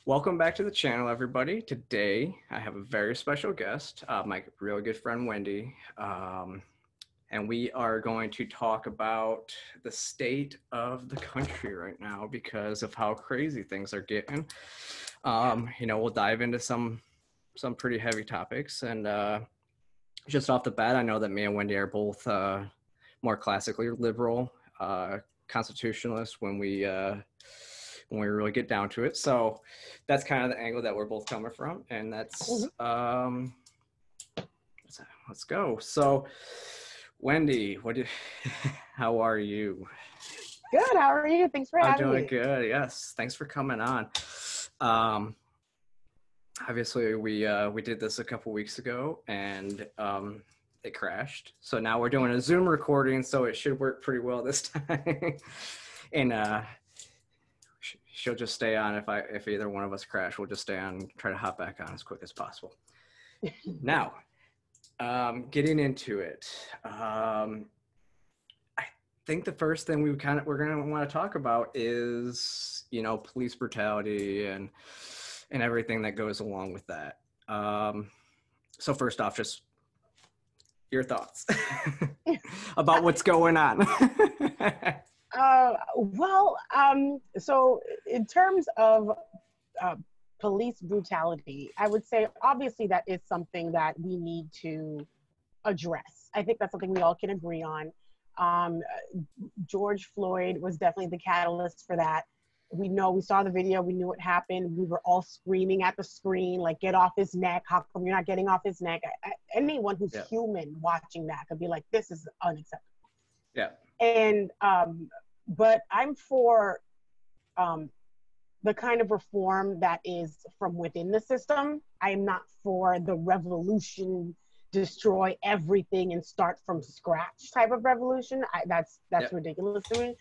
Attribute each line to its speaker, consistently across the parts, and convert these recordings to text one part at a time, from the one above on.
Speaker 1: Welcome back to the channel, everybody. Today, I have a very special guest, my really good friend, Wendy. And we are going to talk about the state of the country right now because of how crazy things are getting. We'll dive into some pretty heavy topics. And just off the bat, I know that me and Wendy are both more classically liberal constitutionalists when we really get down to it. So that's kind of the angle that we're both coming from. And that's, let's go. So Wendy, how are you?
Speaker 2: Good. How are you? Thanks for having me.
Speaker 1: I'm doing good. Yes. Thanks for coming on. Obviously we did this a couple weeks ago and, it crashed. So now we're doing a Zoom recording, so it should work pretty well this time. And, she'll just stay on if either one of us crash. We'll just stay on, try to hop back on as quick as possible. Now, getting into it, I think the first thing we're going to want to talk about is police brutality and everything that goes along with that. So first off, just your thoughts about what's going on.
Speaker 2: So in terms of police brutality, I would say obviously that is something that we need to address. I think that's something we all can agree on. George Floyd was definitely the catalyst for that. We saw the video, we knew what happened. We were all screaming at the screen, like, get off his neck. How come you're not getting off his neck? Anyone who's human watching that could be like, this is unacceptable.
Speaker 1: Yeah.
Speaker 2: And, but I'm for the kind of reform that is from within the system. I'm not for the revolution, destroy everything and start from scratch type of revolution. That's ridiculous to me.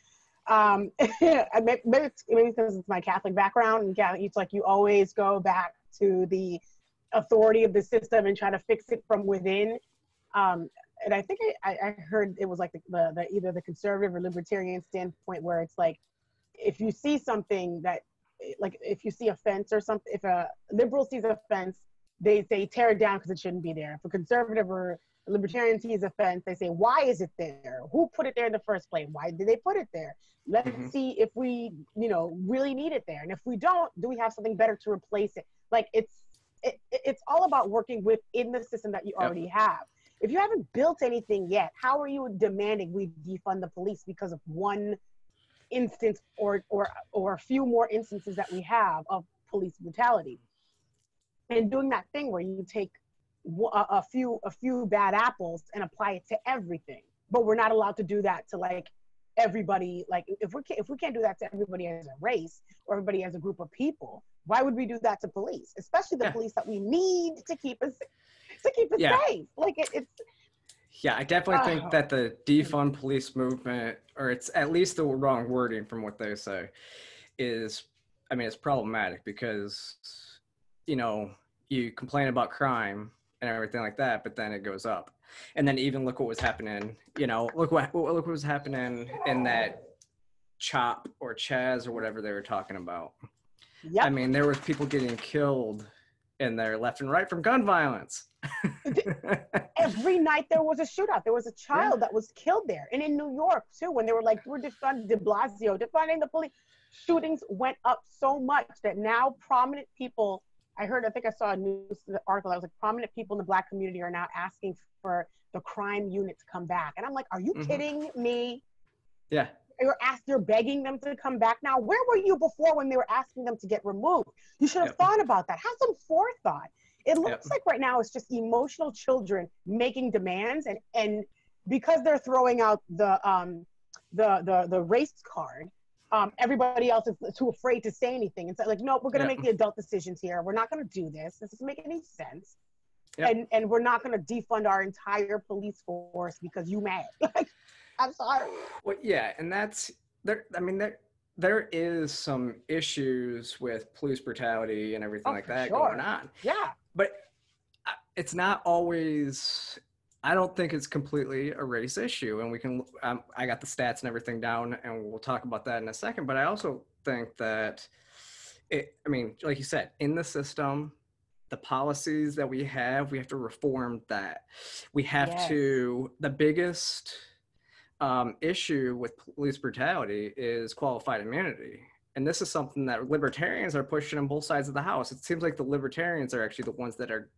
Speaker 2: Maybe because it's my Catholic background, and it's like you always go back to the authority of the system and try to fix it from within. And I think I heard it was like the either the conservative or libertarian standpoint, where it's like, if you see something that, like, if you see a fence or something, if a liberal sees a fence, they say tear it down because it shouldn't be there. If a conservative or a libertarian sees a fence, they say, why is it there? Who put it there in the first place? Why did they put it there? Let's see if we, really need it there. And if we don't, do we have something better to replace it? Like, it's all about working within the system that you already have. If you haven't built anything yet, how are you demanding we defund the police because of one instance or a few more instances that we have of police brutality? And doing that thing where you take a few bad apples and apply it to everything, but we're not allowed to do that to, like, everybody. Like, if we can't do that to everybody as a race or everybody as a group of people, why would we do that to police, especially the police that we need to keep us safe? Like, it's
Speaker 1: yeah, I definitely think that the defund police movement, or it's at least the wrong wording from what they say, is, I mean, it's problematic because, you complain about crime and everything like that, but then it goes up. And then even look what was happening, look what was happening in that CHOP or Chaz or whatever they were talking about. I mean, there was people getting killed in there left and right from gun violence.
Speaker 2: Every night there was a shootout. There was a child that was killed there. And in New York too, when they were like, we're defunding de Blasio, defunding the police, shootings went up so much that now prominent people, I think I saw a news article that was like, prominent people in the Black community are now asking for the crime unit to come back. And I'm like, are you kidding me?
Speaker 1: Yeah.
Speaker 2: They're begging them to come back now. Where were you before when they were asking them to get removed? You should have thought about that. Have some forethought. It looks like right now it's just emotional children making demands, and because they're throwing out the race card, everybody else is too afraid to say anything. And so, like, no, we're going to make the adult decisions here. We're not going to do this. This doesn't make any sense. And we're not going to defund our entire police force because you mad. Like, I'm sorry.
Speaker 1: Well, yeah, and that's there. I mean, there is some issues with police brutality and everything like that going on.
Speaker 2: Yeah,
Speaker 1: but it's not always. I don't think it's completely a race issue, and we can. I got the stats and everything down, and we'll talk about that in a second. But I also think that I mean, like you said, in the system, the policies that we have to reform that. We have
Speaker 2: Yes.
Speaker 1: to, the biggest issue with police brutality is qualified immunity. And this is something that libertarians are pushing on both sides of the house. It seems like the libertarians are actually the ones that are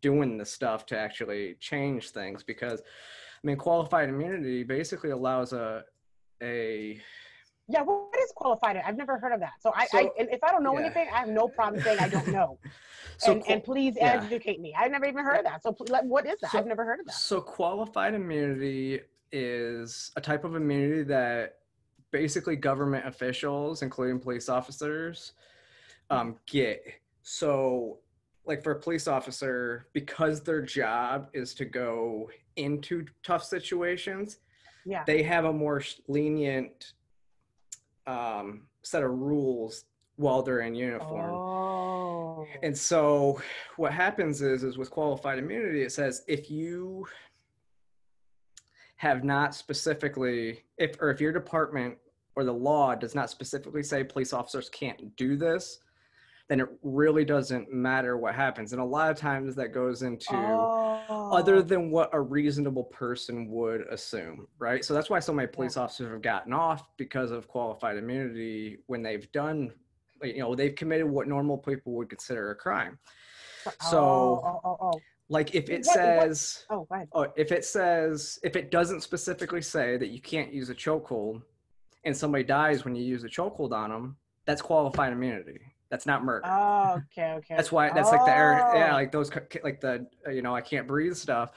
Speaker 1: doing the stuff to actually change things, because I mean, qualified immunity basically allows a
Speaker 2: Yeah, what is qualified? I've never heard of that. So and if I don't know
Speaker 1: yeah.
Speaker 2: anything, I have no problem saying I don't know.
Speaker 1: So
Speaker 2: And please
Speaker 1: yeah.
Speaker 2: educate me. I've never even heard of that. So what is that? I've never heard of that.
Speaker 1: So qualified immunity is a type of immunity that basically government officials, including police officers, get. So like for a police officer, because their job is to go into tough situations,
Speaker 2: Yeah.
Speaker 1: they have a more lenient set of rules while they're in uniform.
Speaker 2: Oh.
Speaker 1: And so what happens is with qualified immunity, it says if you have not specifically, if your department or the law does not specifically say police officers can't do this, then it really doesn't matter what happens. And a lot of times that goes into other than what a reasonable person would assume, right? So that's why so many police officers have gotten off because of qualified immunity when they've done, you know, they've committed what normal people would consider a crime. So like if it says, if it doesn't specifically say that you can't use a chokehold and somebody dies when you use a chokehold on them, that's qualified immunity. That's not murder.
Speaker 2: Oh, okay.
Speaker 1: That's why that's like the air, yeah, like those, like the, you know, I can't breathe stuff.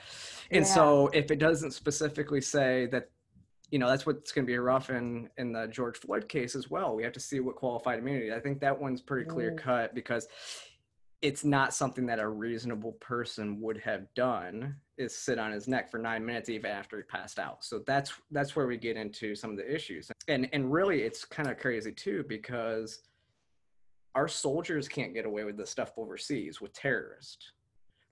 Speaker 1: And so if it doesn't specifically say that, you know, that's what's going to be rough in the George Floyd case as well. We have to see what qualified immunity. I think that one's pretty clear cut because it's not something that a reasonable person would have done, is sit on his neck for 9 minutes even after he passed out. So that's where we get into some of the issues. And really it's kind of crazy too, because our soldiers can't get away with this stuff overseas with terrorists.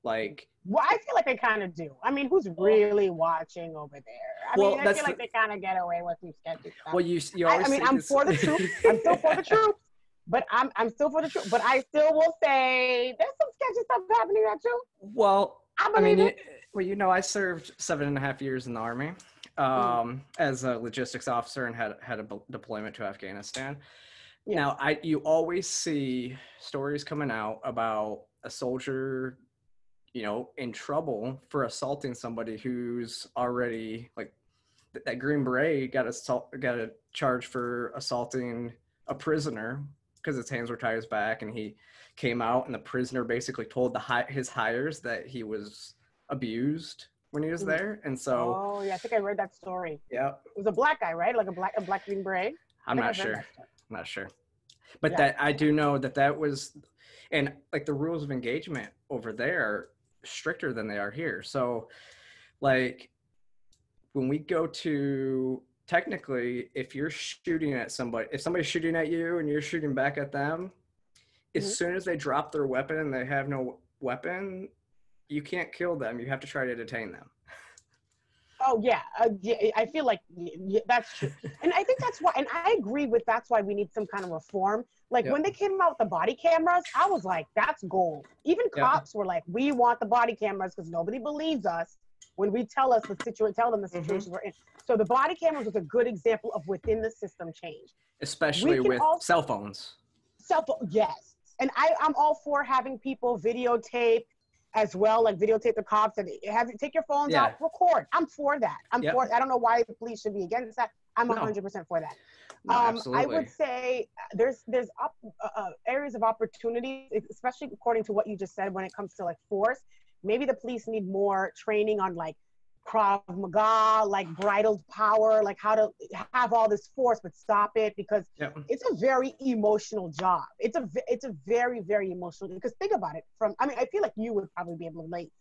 Speaker 1: Like,
Speaker 2: well, I feel like they kind of do. I mean, who's really watching over there? I mean, I feel like they kind of get away with some sketchy stuff.
Speaker 1: Well, you always.
Speaker 2: I mean, I'm for the troops. I'm still for the troops. But I'm still for the troops. But I still will say there's some sketchy stuff happening there too.
Speaker 1: Well, I mean, you know, I served 7.5 years in the Army as a logistics officer and had a deployment to Afghanistan. Yeah. Now, you always see stories coming out about a soldier, you know, in trouble for assaulting somebody who's already, like, that Green Beret got a charge for assaulting a prisoner because his hands were tied his back, and he came out, and the prisoner basically told his hires that he was abused when he was there. And so,
Speaker 2: oh yeah, I think I read that story.
Speaker 1: Yeah,
Speaker 2: it was a black guy, right? Like a black Green Beret.
Speaker 1: I'm not sure. But that I do know that was, and like the rules of engagement over there are stricter than they are here. So like when we go to, technically, if you're shooting at somebody, if somebody's shooting at you and you're shooting back at them, as soon as they drop their weapon and they have no weapon, you can't kill them. You have to try to detain them.
Speaker 2: Oh yeah, I feel like that's true, and I think that's why, and I agree with that's why we need some kind of reform. Like when they came out with the body cameras, I was like, that's gold. Even cops were like, we want the body cameras because nobody believes us when we tell them the situation we're in. So the body cameras was a good example of within the system change,
Speaker 1: especially with cell phones.
Speaker 2: Yes, and I'm all for having people videotape as well, like videotape the cops and take your phones out, record. I'm for that. I don't know why the police should be against that. I'm 100% for that.
Speaker 1: No, absolutely.
Speaker 2: I would say there's areas of opportunity, especially according to what you just said when it comes to like force. Maybe the police need more training on like Krav Maga, like bridled power, like how to have all this force but stop it, because it's a very emotional job. It's a very, very emotional, because think about it I feel like you would probably be able to relate.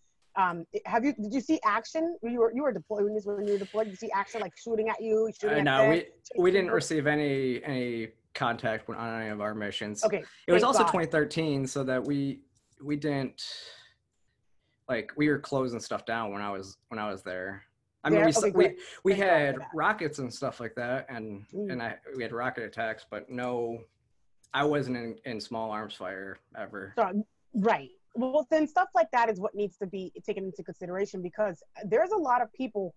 Speaker 2: Did you see action when you were deployed, when you were deployed? Did you see action like shooting at you?
Speaker 1: No, we didn't receive any contact on any of our missions.
Speaker 2: Okay.
Speaker 1: It was also 2013, so that we didn't, like, we were closing stuff down when I was there. I mean, we had rockets and stuff like that, and we had rocket attacks, but no I wasn't in small arms fire ever.
Speaker 2: So, right. Well, then stuff like that is what needs to be taken into consideration, because there's a lot of people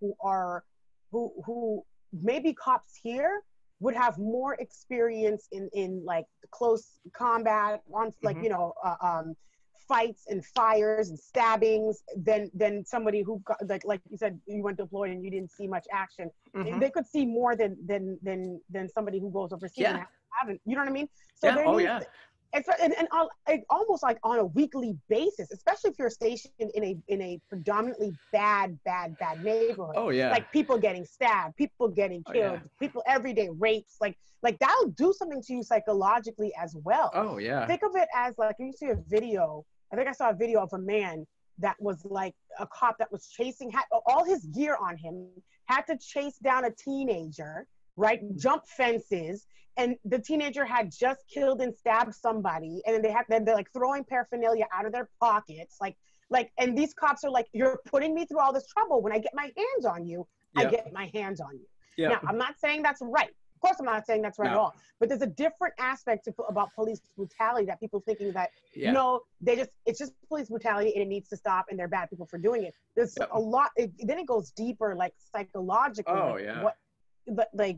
Speaker 2: who maybe cops here would have more experience in like close combat on like,
Speaker 1: Hmm.
Speaker 2: fights and fires and stabbings than somebody who like you said, you went deployed and you didn't see much action.
Speaker 1: Hmm.
Speaker 2: They could see more than somebody who goes overseas and
Speaker 1: Yeah.
Speaker 2: haven't, you know what I mean? So
Speaker 1: Yeah.
Speaker 2: there
Speaker 1: Oh
Speaker 2: needs
Speaker 1: yeah.
Speaker 2: almost like on a weekly basis, especially if you're stationed in a predominantly bad neighborhood,
Speaker 1: Oh yeah.
Speaker 2: like people getting stabbed, people getting
Speaker 1: Oh yeah.
Speaker 2: killed, people everyday rapes, like that'll do something to you psychologically as well.
Speaker 1: Oh yeah.
Speaker 2: Think of it as like you see a video. I think I saw a video of a man that was like a cop that was chasing, had all his gear on him, had to chase down a teenager, right? Jump fences, and the teenager had just killed and stabbed somebody, and then they're like throwing paraphernalia out of their pockets, and these cops are like, you're putting me through all this trouble. When I get my hands on you, I
Speaker 1: Yep.
Speaker 2: get my hands on you. Now,
Speaker 1: Yep.
Speaker 2: I'm not saying that's right. Of course, I'm not saying that's right at
Speaker 1: No.
Speaker 2: all. But there's a different aspect about police brutality that people thinking that
Speaker 1: Yeah.
Speaker 2: no, it's just police brutality and it needs to stop and they're bad people for doing it. There's
Speaker 1: Yep.
Speaker 2: a lot. Then it goes deeper, like psychologically.
Speaker 1: Oh
Speaker 2: Like
Speaker 1: yeah.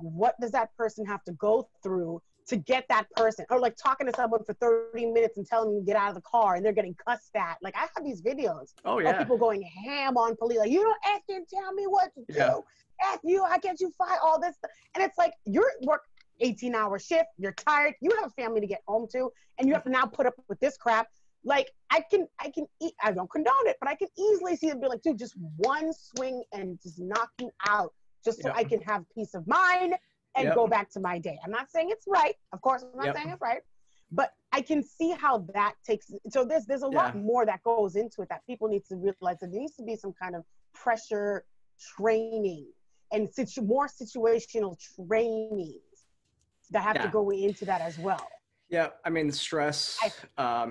Speaker 2: what does that person have to go through to get that person, or like talking to someone for 30 minutes and telling them to get out of the car and they're getting cussed at. Like I have these videos
Speaker 1: Oh
Speaker 2: of
Speaker 1: yeah.
Speaker 2: people going ham on police, like, you don't ask and tell me what to
Speaker 1: Yeah.
Speaker 2: do. F you, I get you fired, all this stuff. And it's like you're work 18-hour shift, you're tired, you have a family to get home to, and you have to now put up with this crap. Like I don't condone it, but I can easily see it be like, dude, just one swing and just knock you out, just so
Speaker 1: Yep.
Speaker 2: I can have peace of mind and
Speaker 1: Yep.
Speaker 2: go back to my day. I'm not saying it's right. Of course, I'm not
Speaker 1: Yep.
Speaker 2: saying it's right, but I can see how that takes. So there's a lot
Speaker 1: Yeah.
Speaker 2: more that goes into it that people need to realize. That there needs to be some kind of pressure training and more situational trainings that have to
Speaker 1: Yeah.
Speaker 2: go into that as well.
Speaker 1: Yeah, I mean, stress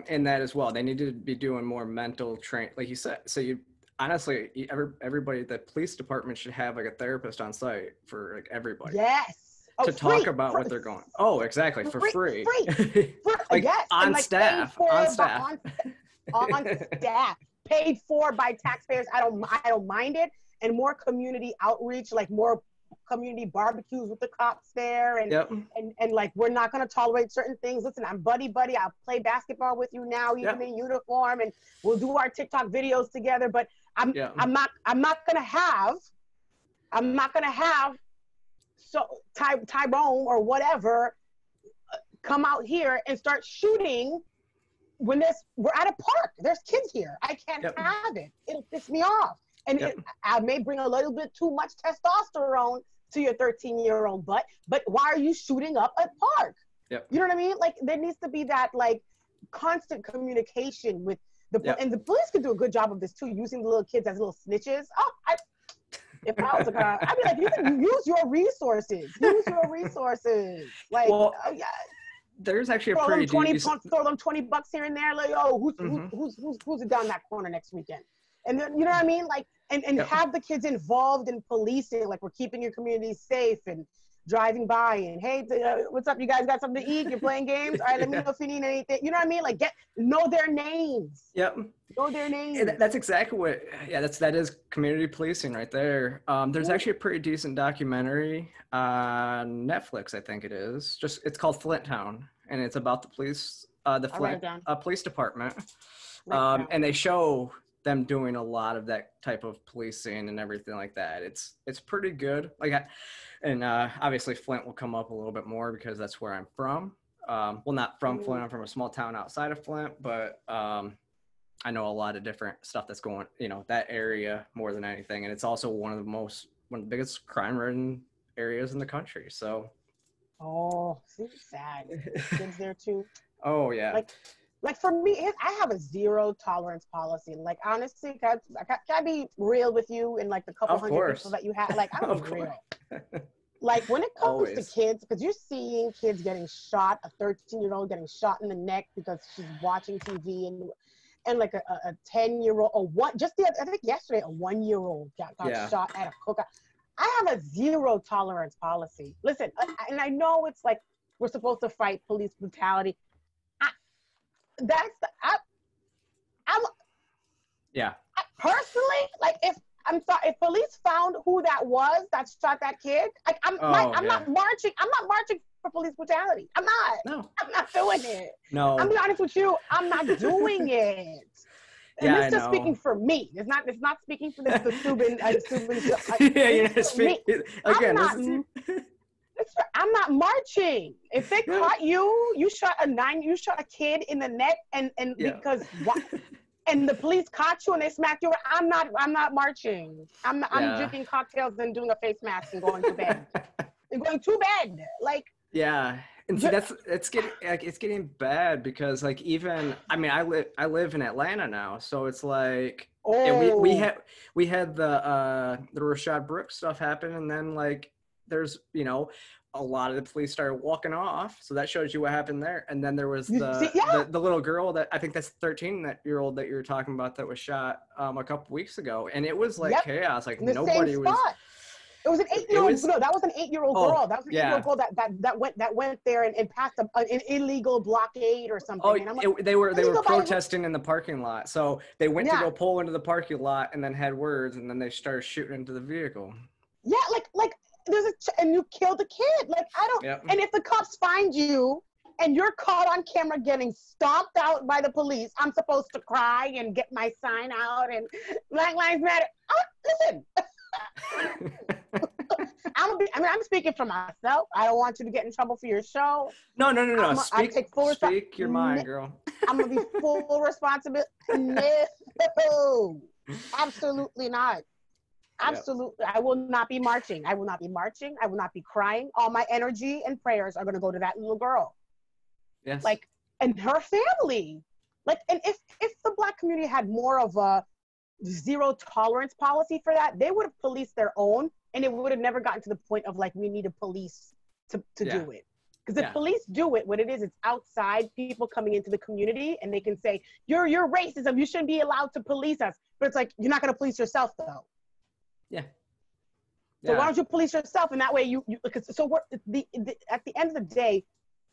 Speaker 1: in that as well. They need to be doing more mental train, like you said. So you honestly, everybody, the police department should have like a therapist on site for like everybody
Speaker 2: Yes.
Speaker 1: to talk
Speaker 2: Free.
Speaker 1: about what they're going. Oh, exactly, for free. Like
Speaker 2: Yes.
Speaker 1: on
Speaker 2: And like
Speaker 1: staff, on staff.
Speaker 2: on staff, paid for by taxpayers. I don't mind it. And more community outreach, like more community barbecues with the cops there, and
Speaker 1: Yep.
Speaker 2: and like, we're not going to tolerate certain things. Listen, I'm buddy. I'll play basketball with you now, even
Speaker 1: Yep.
Speaker 2: in uniform, and we'll do our TikTok videos together. But I'm
Speaker 1: Yeah.
Speaker 2: not gonna have so Tyrone or whatever come out here and start shooting when we're at a park. There's kids here. I can't
Speaker 1: Yep.
Speaker 2: have it. It'll piss me off. And
Speaker 1: Yep.
Speaker 2: I may bring a little bit too much testosterone to your 13-year-old butt, but why are you shooting up a park?
Speaker 1: Yep.
Speaker 2: You know what I mean? Like, there needs to be that like constant communication with
Speaker 1: Yep.
Speaker 2: and the police could do a good job of this too, using the little kids as little snitches. If I was a guy, I'd be like, you can use your resources. Like,
Speaker 1: Well,
Speaker 2: yeah,
Speaker 1: there's actually a
Speaker 2: throw
Speaker 1: pretty
Speaker 2: throw them $20 here and there. Like, oh, who's it down that corner next weekend? And then, you know what I mean? Like, and
Speaker 1: Yep.
Speaker 2: have the kids involved in policing. Like, we're keeping your community safe and driving by and, hey, what's up? You guys got something to eat? You're playing games? All right, let me know if you need anything. You know what I mean? Like, know their names.
Speaker 1: Yep.
Speaker 2: Know their names.
Speaker 1: That's exactly what. Yeah, that is community policing right there. There's actually a pretty decent documentary on Netflix, I think it is. It's called Flint Town, and it's about the police, the Flint police department, and they show them doing a lot of that type of policing and everything like that. It's pretty good. Obviously Flint will come up a little bit more because that's where I'm from. Well, not from Flint. I'm from a small town outside of Flint, but I know a lot of different stuff that's going, that area more than anything. And it's also one of the biggest crime-ridden areas in the country. So.
Speaker 2: Oh, it's sad. Kids there too.
Speaker 1: Oh yeah.
Speaker 2: Like for me, I have a zero tolerance policy. Like, honestly, can I be real with you in like the couple hundred people that you have? Like, I'm real. Like, when it comes to kids, because you're seeing kids getting shot, a 13-year-old getting shot in the neck because she's watching TV, and like a 10-year-old, I think yesterday, a 1-year-old got shot at a cookout. I have a zero tolerance policy. Listen, and I know it's like, we're supposed to fight police brutality. I'm
Speaker 1: Yeah.
Speaker 2: personally, like, if police found who that was that shot that kid, like, I'm not marching. I'm not marching for police brutality. I'm not.
Speaker 1: No.
Speaker 2: I'm not doing it.
Speaker 1: No.
Speaker 2: I'm be honest with you. I'm not doing it. And
Speaker 1: Yeah,
Speaker 2: this
Speaker 1: I
Speaker 2: is just
Speaker 1: know.
Speaker 2: speaking for me. It's not speaking for the Subin.
Speaker 1: Yeah, you're not speaking. Again,
Speaker 2: I'm not marching. If they caught you, you shot a kid in the neck, and
Speaker 1: Yeah.
Speaker 2: because and the police caught you and they smacked you. I'm not marching. I'm drinking cocktails and doing a face mask and going to bed. And going to bed. Like,
Speaker 1: yeah. And see, it's getting bad because, like, even, I mean, I live in Atlanta now, so it's like, and we had the Rashad Brooks stuff happen, and then, like, there's, you know, a lot of the police started walking off, so that shows you what happened there. And then there was the little girl that I think that's 13-year-old that you were talking about that was shot a couple weeks ago, and it was like chaos. Like, nobody was.
Speaker 2: It was an 8-year-old. No, that was an 8-year-old girl. That was an 8-year-old girl that went there and passed an illegal blockade or something.
Speaker 1: Oh,
Speaker 2: and I'm like,
Speaker 1: they were protesting in the parking lot. So they went to go pull into the parking lot and then had words, and then they started shooting into the vehicle.
Speaker 2: Yeah, like and you killed a kid. Like, I don't. Yep. And if the cops find you and you're caught on camera getting stomped out by the police, I'm supposed to cry and get my sign out and Black Lives Matter. Listen. I'm speaking for myself. I don't want you to get in trouble for your show.
Speaker 1: No. Speak your mind, girl.
Speaker 2: I'm gonna be full responsibility. No, absolutely not. Absolutely, yep. I will not be marching. I will not be marching. I will not be crying. All my energy and prayers are gonna go to that little girl.
Speaker 1: Yes.
Speaker 2: Like, and her family. Like, and if the Black community had more of a zero tolerance policy for that, they would have policed their own, and it would have never gotten to the point of, like, we need a police to do it. Because if police do it, what it is, it's outside people coming into the community, and they can say, you're racism, you shouldn't be allowed to police us. But it's like, you're not going to police yourself, though.
Speaker 1: Yeah.
Speaker 2: So why don't you police yourself? And that way at the end of the day,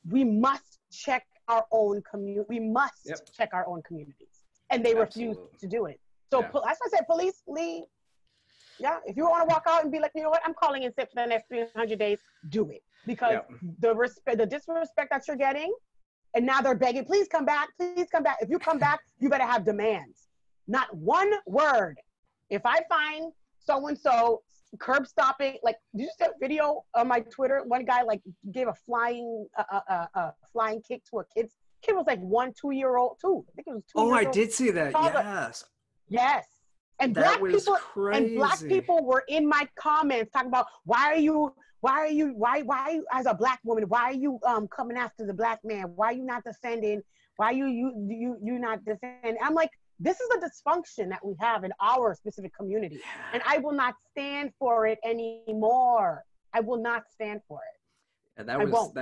Speaker 2: we must check our own community. We must check our own communities. And they refuse to do it. So that's why I said, police, leave. Yeah, if you want to walk out and be like, you know what, I'm calling in sick for the next 300 days, do it. Because the disrespect that you're getting, and now they're begging, please come back, please come back. If you come back, you better have demands. Not one word. If I find so-and-so curb stopping, like, did you see a video on my Twitter? One guy, like, gave a flying kick to a kid. Kid was like 1-2-year-old too. I think it was 2 years old.
Speaker 1: I did see that.
Speaker 2: Yes. And
Speaker 1: that
Speaker 2: was crazy. And Black people were in my comments talking about why are you as a Black woman, why are you coming after the Black man? Why are you not defending? Why are you not defending? I'm like, this is a dysfunction that we have in our specific community. And I will not stand for it anymore. I will not stand for it.
Speaker 1: And that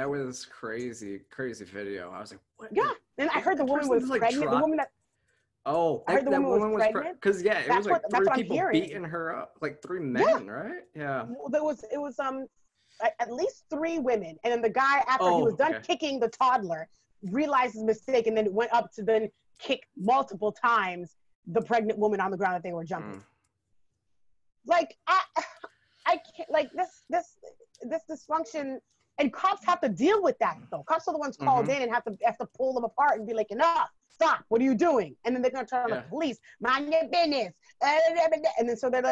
Speaker 1: was crazy video. I was like, what?
Speaker 2: Yeah. And I heard the woman was pregnant. The woman that
Speaker 1: I heard the woman was pregnant. Because it was like 3 people beating her up, like 3 men, right? Yeah.
Speaker 2: It was at least 3 women, and then the guy, after he was done kicking the toddler, realized his mistake, and then went up to then kick multiple times the pregnant woman on the ground that they were jumping. Like, I can't, like, this dysfunction, and cops have to deal with that though. Cops are the ones called in and have to pull them apart and be like, enough. Stop! What are you doing? And then they're gonna turn on the police. Mind your business. And then so then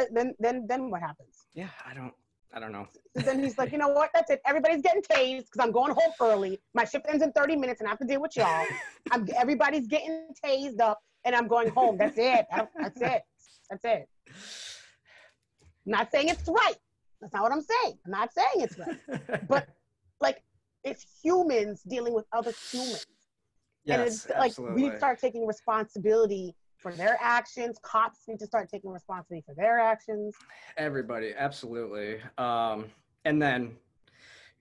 Speaker 2: what happens?
Speaker 1: Yeah, I don't know.
Speaker 2: So then he's like, you know what? That's it. Everybody's getting tased because I'm going home early. My shift ends in 30 minutes, and I have to deal with y'all. Everybody's getting tased up, and I'm going home. That's it. That's it. I'm not saying it's right. That's not what I'm saying. I'm not saying it's right. But, like, it's humans dealing with other humans.
Speaker 1: Yes,
Speaker 2: and it's
Speaker 1: absolutely.
Speaker 2: Like, we start taking responsibility for their actions. Cops need to start taking responsibility for their actions.
Speaker 1: Everybody, absolutely. And then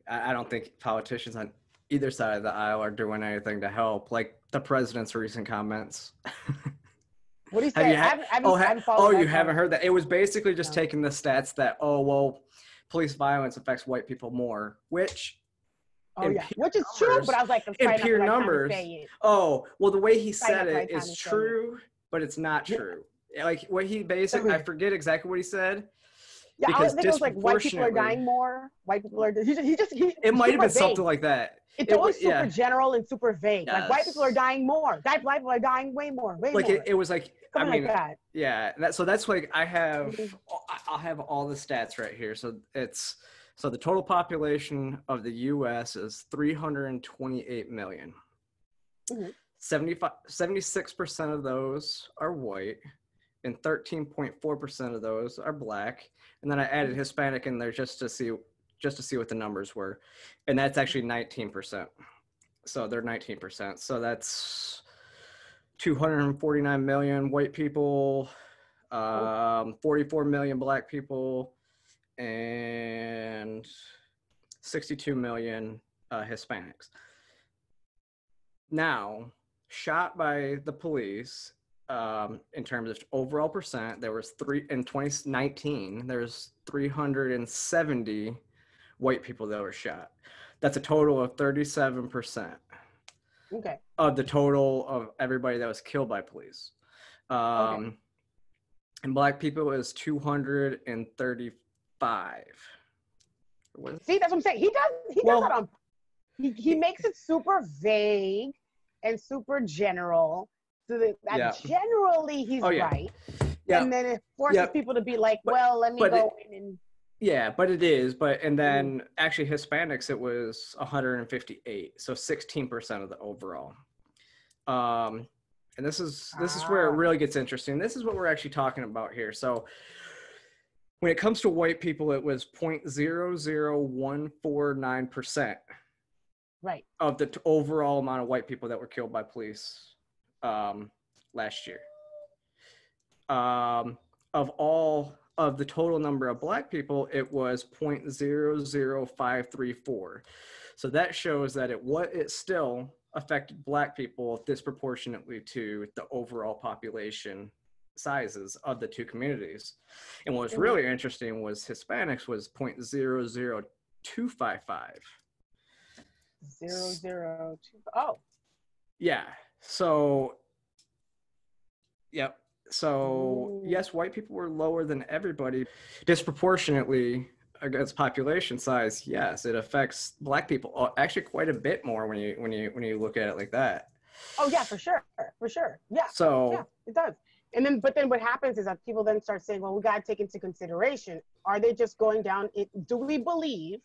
Speaker 1: I don't think politicians on either side of the aisle are doing anything to help. Like the president's recent comments.
Speaker 2: What do you say?
Speaker 1: You haven't heard that? It was basically just taking the stats that, police violence affects white people more, which
Speaker 2: Oh
Speaker 1: in
Speaker 2: yeah,
Speaker 1: peer
Speaker 2: which is true,
Speaker 1: numbers,
Speaker 2: but I was like, it's
Speaker 1: in
Speaker 2: probably not the
Speaker 1: peer
Speaker 2: right time to
Speaker 1: numbers.
Speaker 2: say it.
Speaker 1: Oh, well, the way he
Speaker 2: Probably not
Speaker 1: said
Speaker 2: the
Speaker 1: it
Speaker 2: right time
Speaker 1: is
Speaker 2: to say it.
Speaker 1: true, but it's not true. Like what he basically, I
Speaker 2: Okay.
Speaker 1: forget exactly what he said
Speaker 2: Yeah, I
Speaker 1: because
Speaker 2: think it was like white people are
Speaker 1: disproportionately,
Speaker 2: dying more. White people are. He
Speaker 1: it might have
Speaker 2: super
Speaker 1: been something
Speaker 2: vague.
Speaker 1: like that.
Speaker 2: It's
Speaker 1: It
Speaker 2: always
Speaker 1: was,
Speaker 2: super
Speaker 1: yeah,
Speaker 2: general and super vague. Like white people are
Speaker 1: yes.
Speaker 2: dying more. White people are dying way more, way
Speaker 1: Like
Speaker 2: more.
Speaker 1: it was like, I
Speaker 2: Something like
Speaker 1: mean,
Speaker 2: that.
Speaker 1: yeah. So that's like
Speaker 2: Mhm.
Speaker 1: I'll have all the stats right here. So the total population of the U.S. is 328 million.
Speaker 2: Mhm.
Speaker 1: 76% of those are white, and 13.4% of those are black. And then I added
Speaker 2: Mhm.
Speaker 1: Hispanic in there just to see what the numbers were, and that's actually 19%. So they're 19%. So that's 249 million white people,
Speaker 2: Oh,
Speaker 1: 44 million black people, and 62 million Hispanics. Now, shot by the police, in terms of overall percent, there was in 2019. There's 370 white people that were shot. That's a total of 37%
Speaker 2: okay.
Speaker 1: of the total of everybody that was killed by police.
Speaker 2: Okay.
Speaker 1: And black people is 235.
Speaker 2: See, that's what I'm saying. He does that
Speaker 1: Well,
Speaker 2: on he makes it super vague and super general so that
Speaker 1: yeah.
Speaker 2: generally he's
Speaker 1: Oh yeah.
Speaker 2: right.
Speaker 1: Yeah.
Speaker 2: And then it forces
Speaker 1: Yeah.
Speaker 2: people to be like,
Speaker 1: But
Speaker 2: well, let me
Speaker 1: but
Speaker 2: go in and
Speaker 1: yeah, but it is. And
Speaker 2: Mhm.
Speaker 1: then actually Hispanics, it was 158, so 16% of the overall. Um, and this is where it
Speaker 2: Ah,
Speaker 1: really gets interesting. This is what we're actually talking about here. So when it comes to white people, it was 0.00149%
Speaker 2: right.
Speaker 1: of the overall amount of white people that were killed by police last year. Of all of the total number of black people, it was 0.00534. So that shows that it still affected black people disproportionately to the overall population sizes of the two communities. And what was
Speaker 2: Mhm.
Speaker 1: really interesting was Hispanics was 0.00255.
Speaker 2: 002. Oh.
Speaker 1: Yeah. So, yep. So,
Speaker 2: Mm.
Speaker 1: yes, white people were lower than everybody. Disproportionately against population size, yes, it affects black people actually quite a bit more when you look at it like that.
Speaker 2: Oh yeah, for sure. For sure. Yeah. Yeah,
Speaker 1: So,
Speaker 2: it does. But then what happens is that people then start saying, well, we got to take into consideration, are they just going down? Do we believe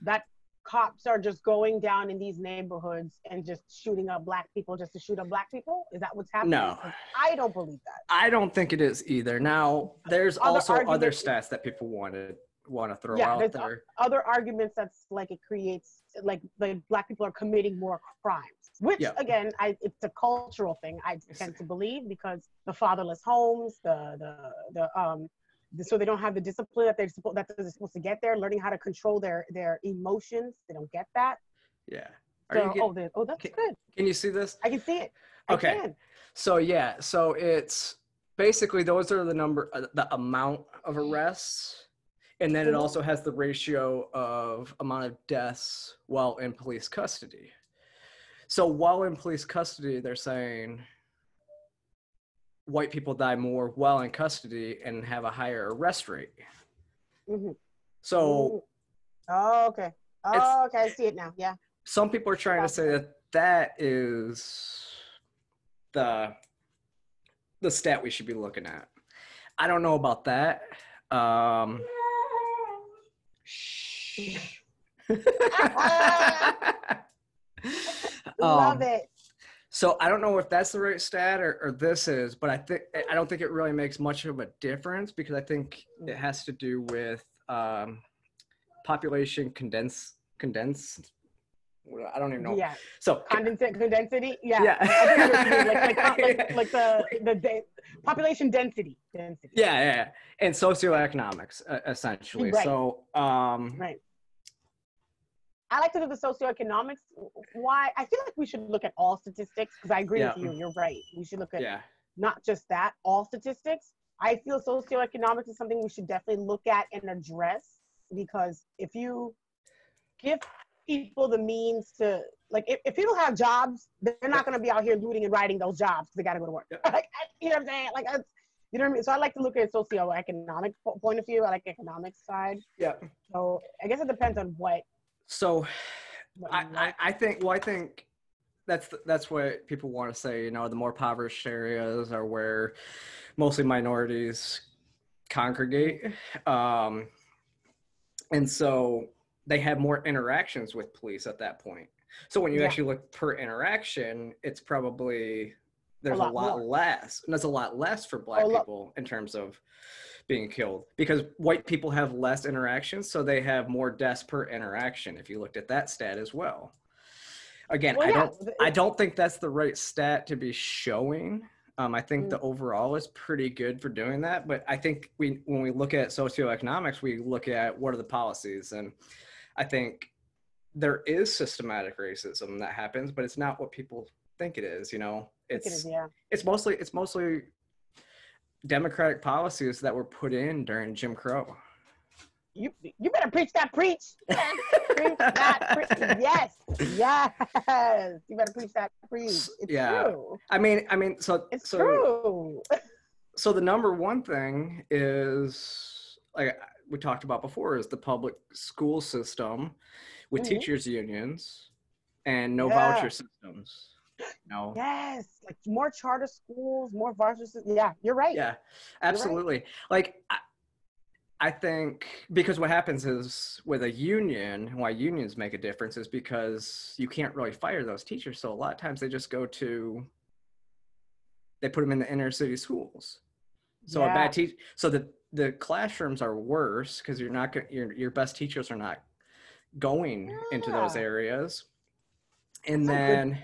Speaker 2: that cops are just going down in these neighborhoods and just shooting up black people just to shoot up black people? Is that what's happening?
Speaker 1: no,
Speaker 2: Because I don't believe that.
Speaker 1: I don't think it is either. Now, there's
Speaker 2: Other
Speaker 1: also other
Speaker 2: argument,
Speaker 1: stats that people want to throw
Speaker 2: yeah,
Speaker 1: out
Speaker 2: there's
Speaker 1: there.
Speaker 2: other arguments that's like it creates like black people are committing more crimes, which
Speaker 1: Yeah.
Speaker 2: again, it's a cultural thing. I tend to believe because the fatherless homes, so they don't have the discipline that they're supposed to get there, learning how to control their emotions. They don't get that.
Speaker 1: Yeah. Are you
Speaker 2: So
Speaker 1: get
Speaker 2: that's
Speaker 1: can,
Speaker 2: good.
Speaker 1: can you see this?
Speaker 2: I can see it. I
Speaker 1: Okay.
Speaker 2: can.
Speaker 1: So yeah, so it's basically those are the amount of arrests, and then it
Speaker 2: Mm-hmm.
Speaker 1: also has the ratio of amount of deaths while in police custody. So while in police custody, they're saying white people die more while in custody and have a higher arrest rate.
Speaker 2: Mm-hmm. Mm-hmm.
Speaker 1: So
Speaker 2: Oh, okay.
Speaker 1: it's
Speaker 2: Oh, okay. I see it now. Yeah.
Speaker 1: some people are trying to say
Speaker 2: Gotcha.
Speaker 1: that is the stat we should be looking at. I don't know about that. Um,
Speaker 2: Love
Speaker 1: um,
Speaker 2: it.
Speaker 1: so I don't know if that's the right stat or this is, but I don't think it really makes much of a difference because I think it has to do with population condensed. I don't even know.
Speaker 2: Yeah.
Speaker 1: So
Speaker 2: Condensity. Yeah.
Speaker 1: yeah,
Speaker 2: I think I know what you mean. Like the population density.
Speaker 1: yeah, and socioeconomics essentially.
Speaker 2: Right.
Speaker 1: So
Speaker 2: Right. I like to do the socioeconomics. Why? I feel like we should look at all statistics because I agree
Speaker 1: yeah,
Speaker 2: with you. You're right. We should look at
Speaker 1: yeah,
Speaker 2: not just that, all statistics. I feel socioeconomics is something we should definitely look at and address because if you give people the means to, like, if people have jobs, they're not going to be out here looting and writing those jobs. They got to go to work. Like, you know what I'm saying? Like, you know what I mean? So I like to look at socioeconomic point of view. I like economic side.
Speaker 1: Yeah.
Speaker 2: So I guess it depends on what.
Speaker 1: So I think that's what people want to say. You know, the more impoverished areas are where mostly minorities congregate, and so they have more interactions with police at that point. So when you actually look per interaction, it's probably there's a lot less, and there's a lot less for Black people in terms of being killed, because white people have less interactions, so they have more deaths per interaction. If you looked at that stat as well. Again, I don't think that's the right stat to be showing. I think the overall is pretty good for doing that, but I think when we look at socioeconomics, we look at what are the policies, and I think there is systematic racism that happens, but it's not what people think it is. You know, it's mostly democratic policies that were put in during Jim Crow.
Speaker 2: You better preach that preach. Preach that preach. Yes. You better preach that preach. It's true.
Speaker 1: I mean, so
Speaker 2: it's true.
Speaker 1: So the number one thing is, like we talked about before, is the public school system with teachers unions and no voucher systems. No.
Speaker 2: Yes, like more charter schools, more voucher systems. Yeah, you're right.
Speaker 1: Yeah, absolutely. Right. Like I think because what happens is with a union, why unions make a difference is because you can't really fire those teachers. So a lot of times they just they put them in the inner city schools. So a bad teacher, so the classrooms are worse because your best teachers are not going into those areas. And then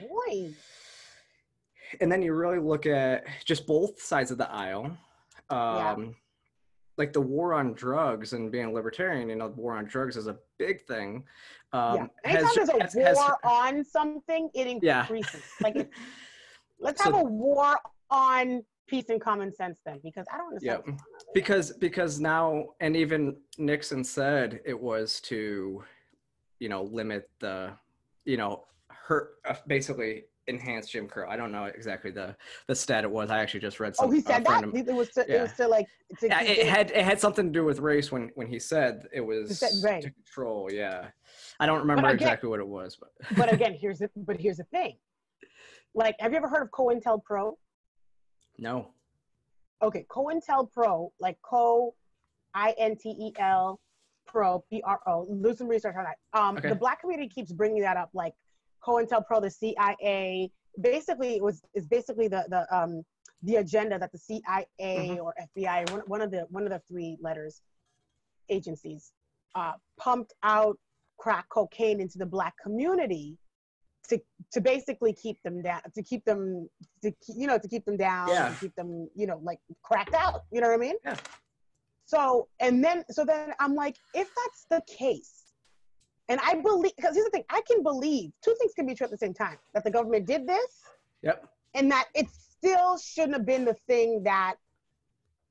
Speaker 1: you really look at just both sides of the aisle. Like the war on drugs and being a libertarian, you know, the war on drugs is a big thing.
Speaker 2: Anytime there's a war on something, it increases. Like, let's have a war on peace and common sense then, because I don't understand.
Speaker 1: Because now, and even Nixon said it was to, you know, limit the, you know, basically enhance Jim Crow. I don't know exactly the stat it was. I actually just read something.
Speaker 2: Oh, he said that? It was to like...
Speaker 1: it had something to do with race when he said it was to control, I don't remember exactly what it was.
Speaker 2: But again, here's the thing. Like, have you ever heard of COINTELPRO?
Speaker 1: No.
Speaker 2: Okay, COINTELPRO, like COINTEL Pro, PRO. Do some research on that. The Black community keeps bringing that up, like COINTELPRO, the CIA. Basically, is basically the agenda that the CIA or FBI, one of the three letters agencies, pumped out crack cocaine into the Black community to basically keep them down, to keep them down, to keep them, you know, like cracked out. You know what I mean?
Speaker 1: Yeah.
Speaker 2: So then I'm like, if that's the case, and I believe, because here's the thing, I can believe two things can be true at the same time: that the government did this, and that it still shouldn't have been the thing that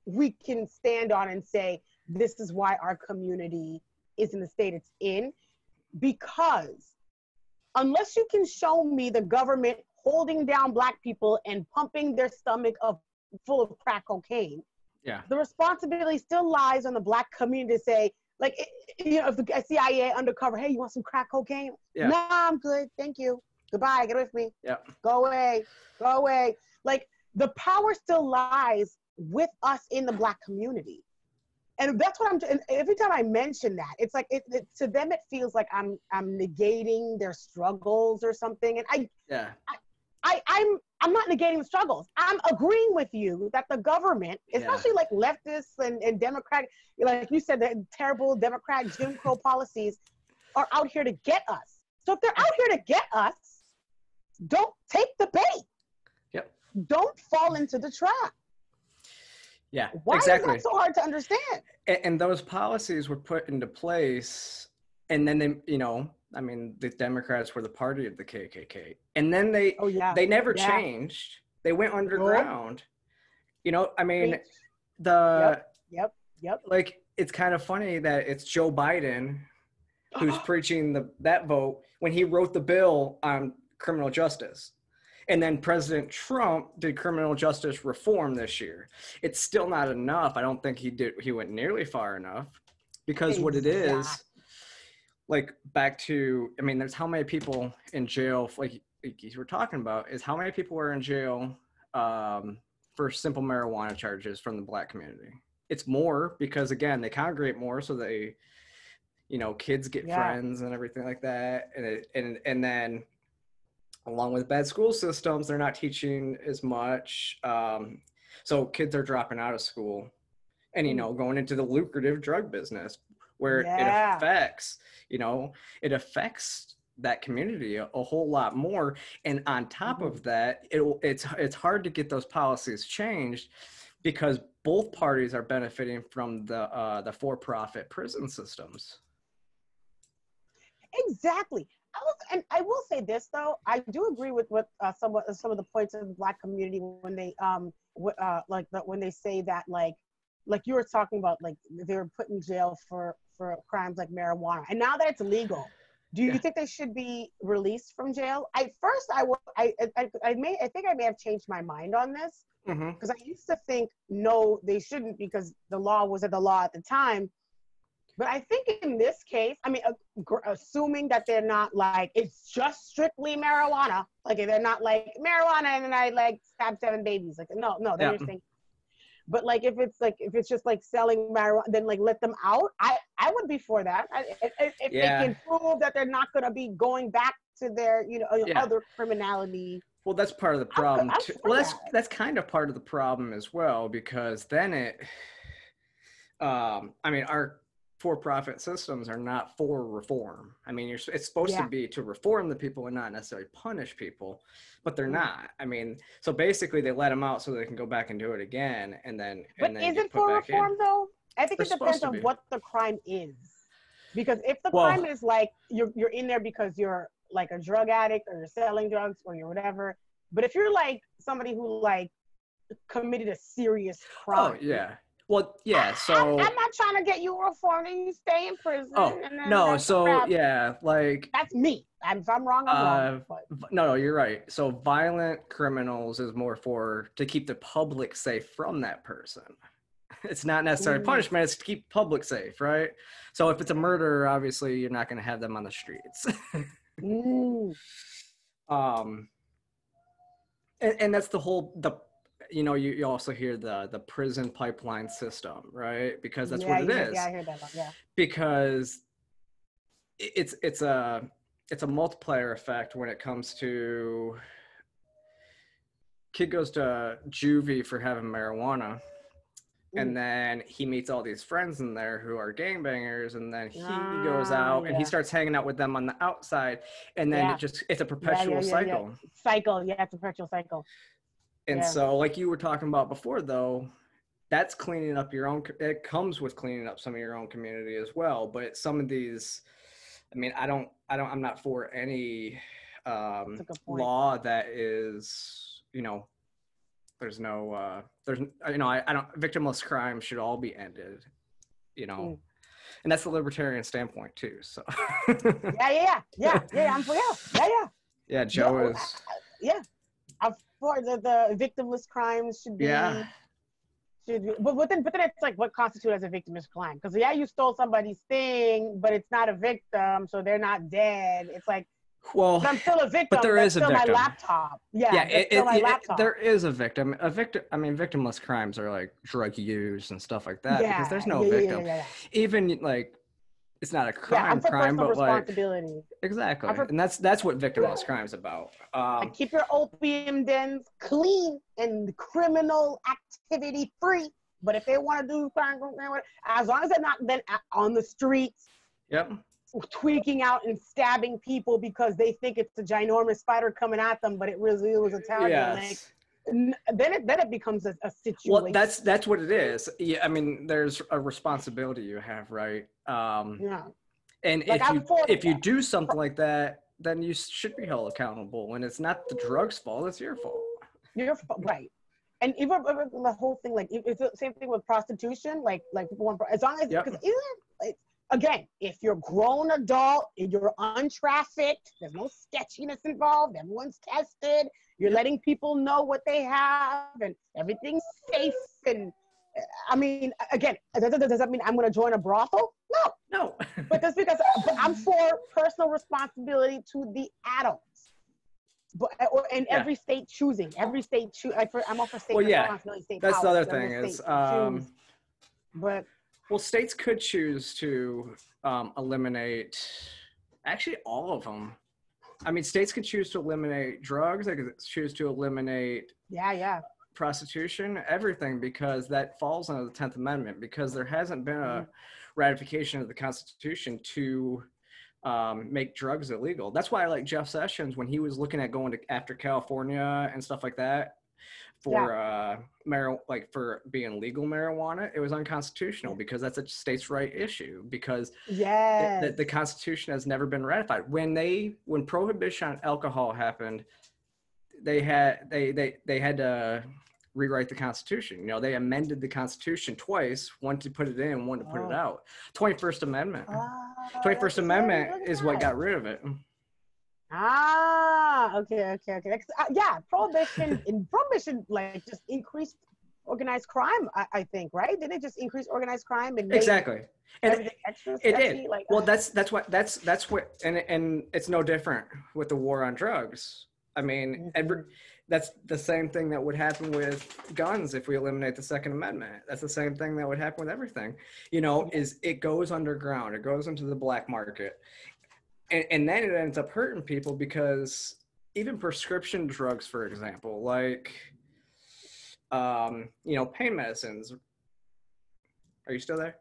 Speaker 2: we can stand on and say this is why our community is in the state it's in, because unless you can show me the government holding down Black people and pumping their stomach full of crack cocaine, the responsibility still lies on the Black community to say, like, you know, if the CIA undercover, hey, you want some crack cocaine? Nah, I'm good, thank you. Goodbye, get away from me. Go away. Like, the power still lies with us in the Black community. And that's what and every time I mention that, it's like, to them, it feels like I'm negating their struggles or something. And I'm not negating the struggles. I'm agreeing with you that the government, especially like leftists and Democrat, like you said, the terrible Democrat Jim Crow policies are out here to get us. So if they're out here to get us, don't take the bait. Don't fall into the trap. Why is that so hard to understand?
Speaker 1: And those policies were put into place, and then they, you know, I mean, the Democrats were the party of the KKK, and then they never changed. They went underground. You know, I mean, like, it's kind of funny that it's Joe Biden who's preaching that vote when he wrote the bill on criminal justice. And then President Trump did criminal justice reform this year. It's still not enough. I don't think he went nearly far enough, because what it is, like, back to, I mean, there's how many people in jail, like you were talking about, is how many people were in jail for simple marijuana charges from the Black community. It's more because, again, they congregate more, so they, kids get friends and everything like that. And then along with bad school systems, they're not teaching as much. So kids are dropping out of school and, going into the lucrative drug business, where it affects that community a whole lot more. And on top of that, it's hard to get those policies changed, because both parties are benefiting from the for-profit prison systems.
Speaker 2: Exactly. I will say this though, I do agree with what some of the points of the Black community when they when they say that like you were talking about, like they're put in jail for crimes like marijuana, and now that it's legal, do you think they should be released from jail? I think I may have changed my mind on this, because I used to think no, they shouldn't, because the law was the law at the time. But I think in this case, I mean, assuming that they're not like, it's just strictly marijuana, like they're not like marijuana and then I like stabbed 7 babies, like no, they're interesting. But like if it's just like selling marijuana, then like let them out. I would be for that. If they can prove that they're not going to be going back to their other criminality.
Speaker 1: Well, that's part of the problem. Well, that's kind of part of the problem as well, because then I mean, our for-profit systems are not for reform. I mean, it's supposed to be to reform the people and not necessarily punish people, but they're not. I mean, so basically they let them out so they can go back and do it again, and then.
Speaker 2: But is it for reform though? I think it depends on what the crime is, because if the crime is like you're in there because you're like a drug addict or you're selling drugs or you're whatever, but if you're like somebody who like committed a serious crime.
Speaker 1: Oh yeah. Well, yeah, so...
Speaker 2: I'm not trying to get you reformed and you stay in prison.
Speaker 1: Oh, no, so, yeah, like...
Speaker 2: That's me. If I'm wrong, I'm wrong. But.
Speaker 1: No, you're right. So violent criminals is more to keep the public safe from that person. It's not necessarily punishment, it's to keep the public safe, right? So if it's a murderer, obviously, you're not going to have them on the streets. And that's the whole... you also hear the prison pipeline system, right? Because that's what it is.
Speaker 2: Yeah, I heard that. Yeah.
Speaker 1: Because it's a multiplier effect when it comes to kid goes to juvie for having marijuana, and then he meets all these friends in there who are gangbangers, and then he goes out and he starts hanging out with them on the outside, and then it's a perpetual cycle.
Speaker 2: It's a perpetual cycle.
Speaker 1: And so, like you were talking about before, though, that's cleaning up your own. It comes with cleaning up some of your own community as well. But some of these, I mean, I'm not for any law that is, there's no, victimless crime should all be ended, and that's the libertarian standpoint too. So.
Speaker 2: I'm for
Speaker 1: Yeah, Joe is.
Speaker 2: I'm for the victimless crimes should be. Yeah. But then it's like, what constitutes as a victimless crime? Because you stole somebody's thing, but it's not a victim, so they're not dead. It's like, well, I'm still a victim.
Speaker 1: But there is a victim.
Speaker 2: My laptop. My laptop.
Speaker 1: There is a victim. A victim. I mean, victimless crimes are like drug use and stuff like that, because there's no victim. Even like. It's not a crime, but responsibility. Like exactly, and that's what victimless crime is about.
Speaker 2: Keep your opium dens clean and criminal activity free. But if they want to do crime, as long as they're not then on the streets, tweaking out and stabbing people because they think it's a ginormous spider coming at them, but it really was a target. Then it becomes a situation.
Speaker 1: Well, that's what it is. Yeah, I mean, there's a responsibility you have, right? And like if you do something like that, then you should be held accountable. And it's not the drug's fault; it's your fault.
Speaker 2: Right. And even the whole thing, like it's the same thing with prostitution. Like people want, as long as because again, if you're grown adult, you're untrafficked, there's no sketchiness involved, everyone's tested, you're letting people know what they have, and everything's safe. And I mean, again, does that mean I'm going to join a brothel? No.
Speaker 1: No.
Speaker 2: But that's because I'm for personal responsibility to the adults. But and every state choosing, I'm all for state responsibility. State
Speaker 1: that's
Speaker 2: powers,
Speaker 1: the other thing is,
Speaker 2: but
Speaker 1: well, states could choose to eliminate, actually all of them. I mean, states could choose to eliminate drugs. They could choose to eliminate prostitution, everything, because that falls under the 10th Amendment, because there hasn't been a ratification of the Constitution to make drugs illegal. That's why I like Jeff Sessions when he was looking at going after California and stuff like that for for being legal marijuana. It was unconstitutional because that's a states' right issue, because the Constitution has never been ratified. When prohibition on alcohol happened, they had to rewrite the Constitution. You know, they amended the Constitution twice, one to put it in, one to put it out. 21st Amendment. 21st Amendment is what got rid of it.
Speaker 2: Okay. Prohibition like just increased organized crime, I think, right? Didn't it just increase organized crime? And
Speaker 1: exactly. And it did.
Speaker 2: Like,
Speaker 1: well, that's what, and it's no different with the war on drugs. I mean, that's the same thing that would happen with guns if we eliminate the Second Amendment. That's the same thing that would happen with everything. You know, is it goes underground, it goes into the black market. And then it ends up hurting people, because even prescription drugs, for example, like, pain medicines. Are you still there?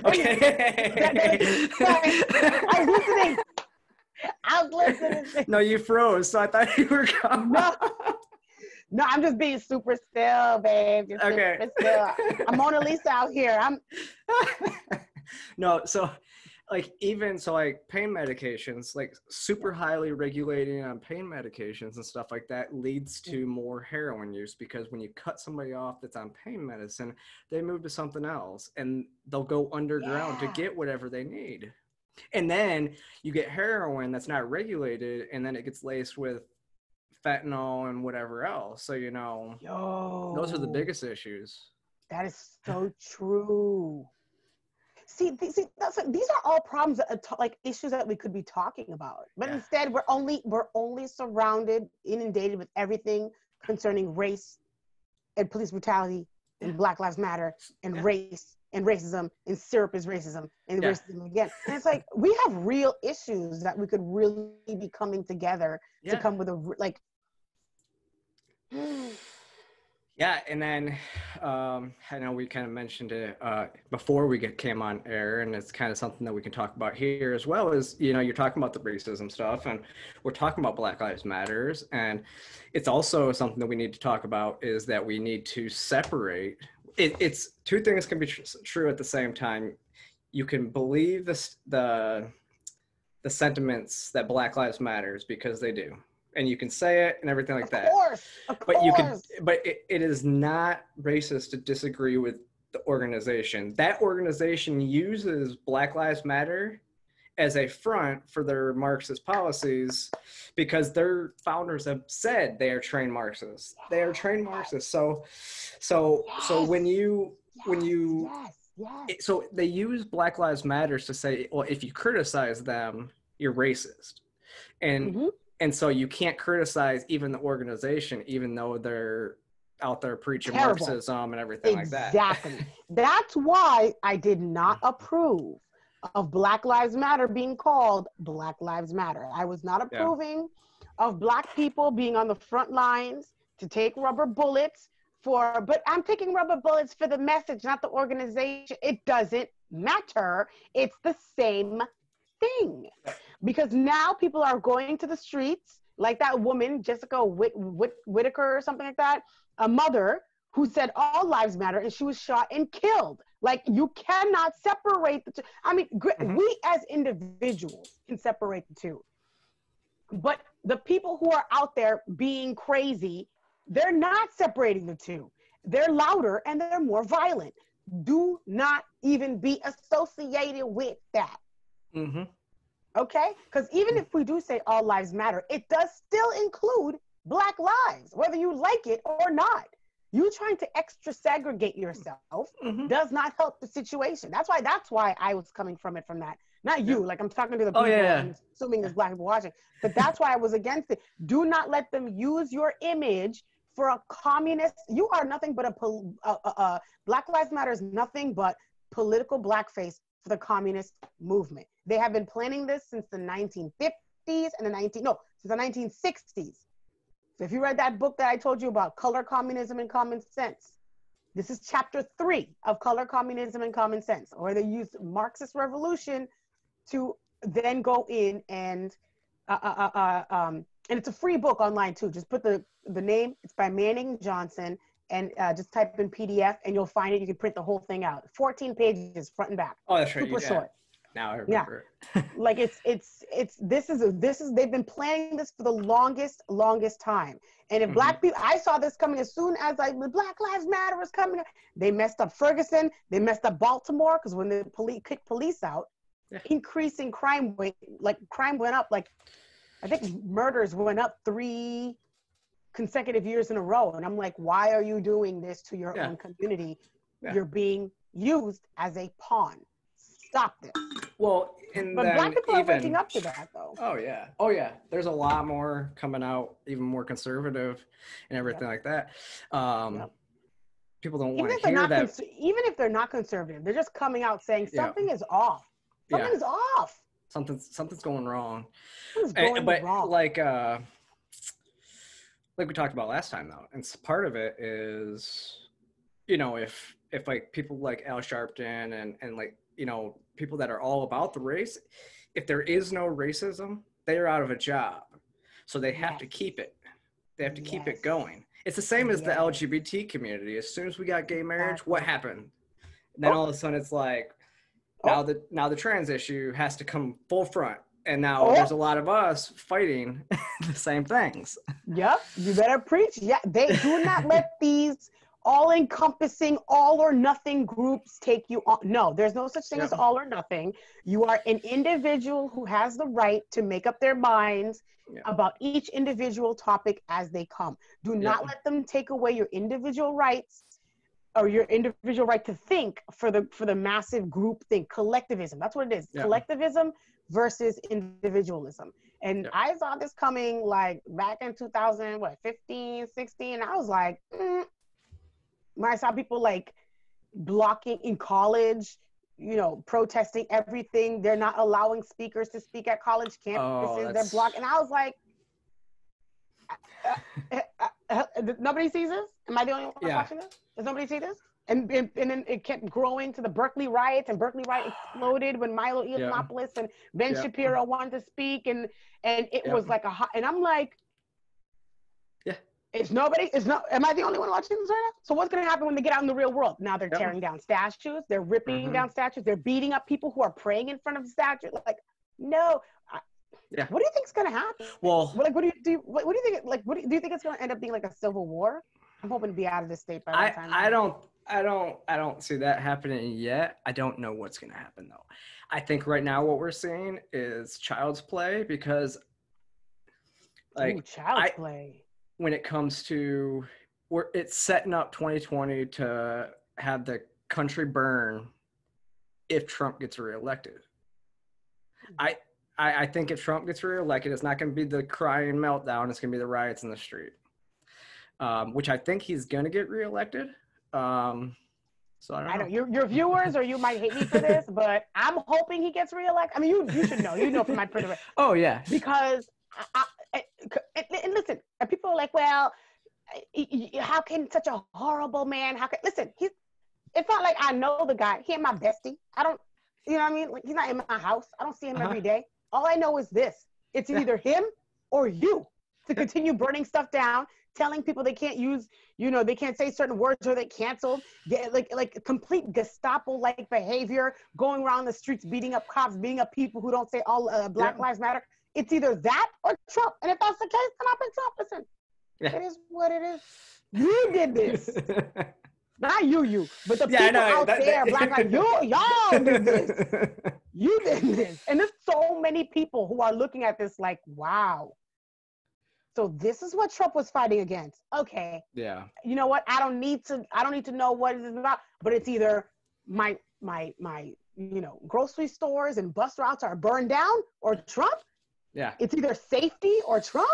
Speaker 1: Okay.
Speaker 2: I was listening.
Speaker 1: No, you froze, so I thought you were gone.
Speaker 2: No, I'm just being super still, babe. Just super still. I'm Mona Lisa out here.
Speaker 1: No, so pain medications, like super highly regulating on pain medications and stuff like that leads to more heroin use, because when you cut somebody off that's on pain medicine, they move to something else and they'll go underground to get whatever they need. And then you get heroin that's not regulated, and then it gets laced with fentanyl and whatever else. So, those are the biggest issues.
Speaker 2: That is so true. See, these are all problems like issues that we could be talking about, but instead we're only surrounded, inundated with everything concerning race and police brutality and Black Lives Matter and race and racism and syrup is racism and racism again. And it's like, we have real issues that we could really be coming together to come with
Speaker 1: Yeah, and then I know we kind of mentioned it before we came on air, and it's kind of something that we can talk about here as well. Is, you're talking about the racism stuff, and we're talking about Black Lives Matters, and it's also something that we need to talk about is that we need to separate. It's two things can be true at the same time. You can believe the sentiments that Black Lives Matters, because they do. And you can say it and everything like that.
Speaker 2: Of course.
Speaker 1: But it is not racist to disagree with the organization. That organization uses Black Lives Matter as a front for their Marxist policies, because their founders have said they are trained Marxists. They are trained Marxists. So so they use Black Lives Matter to say, well, if you criticize them, you're racist. And so you can't criticize even the organization, even though they're out there preaching Marxism and everything like that.
Speaker 2: Exactly. That's why I did not approve of Black Lives Matter being called Black Lives Matter. I was not approving of Black people being on the front lines to take rubber bullets but I'm taking rubber bullets for the message, not the organization. It doesn't matter. It's the same thing, because now people are going to the streets, like that woman Jessica Whitaker or something like that, a mother who said all lives matter, and she was shot and killed. Like, you cannot separate the two. I mean, we as individuals can separate the two, but the people who are out there being crazy, they're not separating the two. They're louder and they're more violent. Do not even be associated with that.
Speaker 1: Mm-hmm.
Speaker 2: Okay? Because even if we do say all lives matter, it does still include Black lives, whether you like it or not. You trying to extra segregate yourself
Speaker 1: Mm-hmm.
Speaker 2: does not help the situation. That's why I was coming from it from that. Not you,
Speaker 1: Yeah.
Speaker 2: like I'm talking to the
Speaker 1: Oh
Speaker 2: people,
Speaker 1: yeah.
Speaker 2: I'm assuming there's Black people watching, but that's why I was against it. Do not let them use your image for a communist. You are nothing but Black Lives Matter is nothing but political blackface for the communist movement. They have been planning this since the 1950s and since the 1960s. So if you read that book that I told you about, Color, Communism, and Common Sense, this is chapter 3 of Color, Communism, and Common Sense, or they used Marxist revolution to then go in and it's a free book online too. Just put the name. It's by Manning Johnson, and just type in PDF, and you'll find it. You can print the whole thing out. 14 pages, front and back.
Speaker 1: Oh, that's right.
Speaker 2: Super short.
Speaker 1: Now I remember
Speaker 2: it. Like this is they've been planning this for the longest time. And if Black people, I saw this coming as soon as Black Lives Matter was coming. They messed up Ferguson. They messed up Baltimore because when the police kicked police out, increasing crime went up. Like I think murders went up 3 consecutive years in a row. And I'm like, why are you doing this to your own community? You're being used as a pawn. Stop this.
Speaker 1: Well,
Speaker 2: but Black people are waking up to that, though.
Speaker 1: Oh yeah. There's a lot more coming out, even more conservative, and everything like that. People don't want to hear that.
Speaker 2: Even if they're not conservative, they're just coming out saying something is off. Something is off.
Speaker 1: Something's going wrong.
Speaker 2: Something's wrong.
Speaker 1: Like we talked about last time, though, and part of it is, if like people like Al Sharpton and like, people that are all about the race, if there is no racism, they're out of a job. So they have to keep it. They have to keep it going. It's the same as the LGBT community. As soon as we got gay marriage, what happened? Then all of a sudden it's like, now the trans issue has to come full front. And now there's a lot of us fighting the same things.
Speaker 2: Yep, you better preach. Yeah, they do not let these all-encompassing, all or nothing groups take you on. No, there's no such thing as all or nothing. You are an individual who has the right to make up their minds about each individual topic as they come. Do not let them take away your individual rights or your individual right to think for the massive group thing. Collectivism, that's what it is. Collectivism versus individualism. And I saw this coming like back in 2015, 16. I was like, when I saw people like blocking in college, protesting everything, they're not allowing speakers to speak at college campuses. They're blocking. And I was like, nobody sees this? Am I the only one watching this? Does nobody see this? And then it kept growing to the Berkeley riots, and Berkeley riot exploded when Milo Yiannopoulos and Ben Shapiro wanted to speak, and it was like and I'm like, am I the only one watching this right now? So what's going to happen when they get out in the real world? Now they're tearing down statues, they're ripping down statues, they're beating up people who are praying in front of the statue. Like, no. What do you think is going to happen?
Speaker 1: Well,
Speaker 2: like, what do you think? Like, do you think it's going to end up being like a civil war? I'm hoping to be out of this state by that time.
Speaker 1: I don't see that happening yet. I don't know what's going to happen though. I think right now what we're seeing is child's play, because
Speaker 2: child's play.
Speaker 1: When it comes to it's setting up 2020 to have the country burn if Trump gets reelected. I think if Trump gets reelected, it's not going to be the crying meltdown. It's going to be the riots in the street, which I think he's going to get reelected. So I don't know.
Speaker 2: Your viewers, or you might hate me for this, but I'm hoping he gets reelected. I mean, you should know. You know from my Twitter.
Speaker 1: Oh yeah.
Speaker 2: Because and listen, and people are like, well, how can such a horrible man? Listen? It's not like I know the guy. He ain't my bestie. I don't. You know what I mean? Like, he's not in my house. I don't see him every day. All I know is this: it's either him or you to continue burning stuff down, telling people they can't use, they can't say certain words or they canceled, like complete Gestapo-like behavior, going around the streets, beating up cops, beating up people who don't say all Black Lives Matter. It's either that or Trump. And if that's the case, then I'll pick Trump. Listen, it is what it is. You did this. not you, but the
Speaker 1: Yeah, I
Speaker 2: people
Speaker 1: know.
Speaker 2: out there, Black Lives, y'all did this. You did this. And there's so many people who are looking at this like, wow. So this is what Trump was fighting against. Okay.
Speaker 1: Yeah.
Speaker 2: You know what? I don't need to know what it is about, but it's either my grocery stores and bus routes are burned down or Trump.
Speaker 1: Yeah.
Speaker 2: It's either safety or Trump.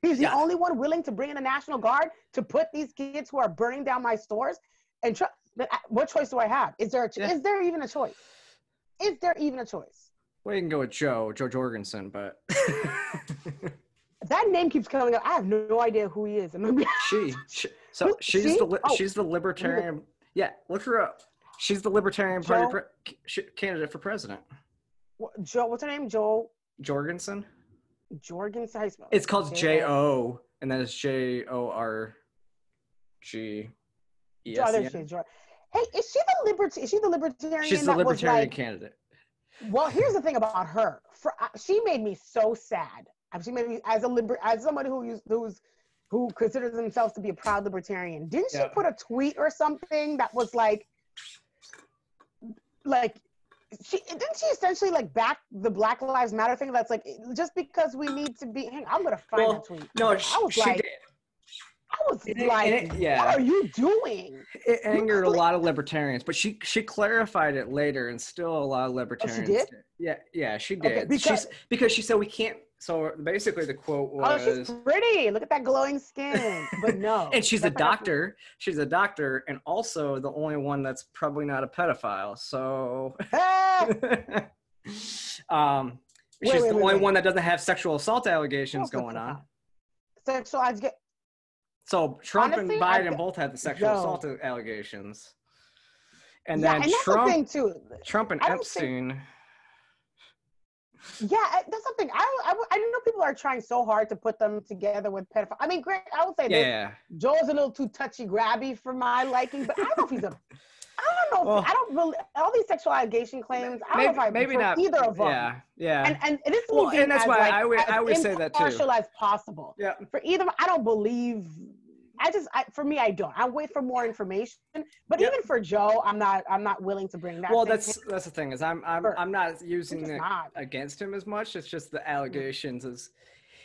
Speaker 2: He's the
Speaker 1: Yeah.
Speaker 2: only one willing to bring in the National Guard to put these kids who are burning down my stores. And Trump, what choice do I have? Is there even a choice? Is there even a choice?
Speaker 1: Well, you can go with Joe Jorgensen, but
Speaker 2: that name keeps coming up. I have no idea who he is.
Speaker 1: she's the libertarian. Yeah, look her up. She's the Libertarian Party candidate for president.
Speaker 2: Joe, what's her name? Joe
Speaker 1: Jorgensen.
Speaker 2: Jorgensen. How you spell it?
Speaker 1: It's called J-O, and then it's Jorgensen.
Speaker 2: Hey, is she the libertarian?
Speaker 1: She's the libertarian candidate.
Speaker 2: Well, here's the thing about her. She made me so sad. She made me as somebody who considers themselves to be a proud libertarian. Didn't she put a tweet or something that was like she essentially like back the Black Lives Matter thing? That's like, just because we need to be. I'm gonna find a tweet.
Speaker 1: No, she did.
Speaker 2: I was what are you doing?
Speaker 1: It angered a lot of libertarians, but she clarified it later, and still a lot of libertarians.
Speaker 2: Oh, she did?
Speaker 1: Yeah, she did.
Speaker 2: Okay,
Speaker 1: because she said we can't. So basically, the quote was,
Speaker 2: "Oh, she's pretty. Look at that glowing skin." But no,
Speaker 1: and she's a doctor. She's a doctor, and also the only one that's probably not a pedophile. So, she's the only one that doesn't have sexual assault allegations going on. So Trump and Biden both had the sexual assault allegations, and then Trump and Epstein.
Speaker 2: Yeah, that's something. I know people are trying so hard to put them together with pedophiles. I mean, Greg, I would say this. Joel's a little too touchy-grabby for my liking, but I don't know if he's a. I don't know. I don't really. All these sexual allegation claims. I don't know if I maybe not either of them.
Speaker 1: Yeah.
Speaker 2: And this is me being
Speaker 1: and that's why I would say that too.
Speaker 2: Impartial as possible.
Speaker 1: Yeah.
Speaker 2: For either, I don't believe. For me, I don't. I wait for more information. But even for Joe, I'm not willing to bring that.
Speaker 1: Well, that's the thing is I'm not using it against him as much. It's just the allegations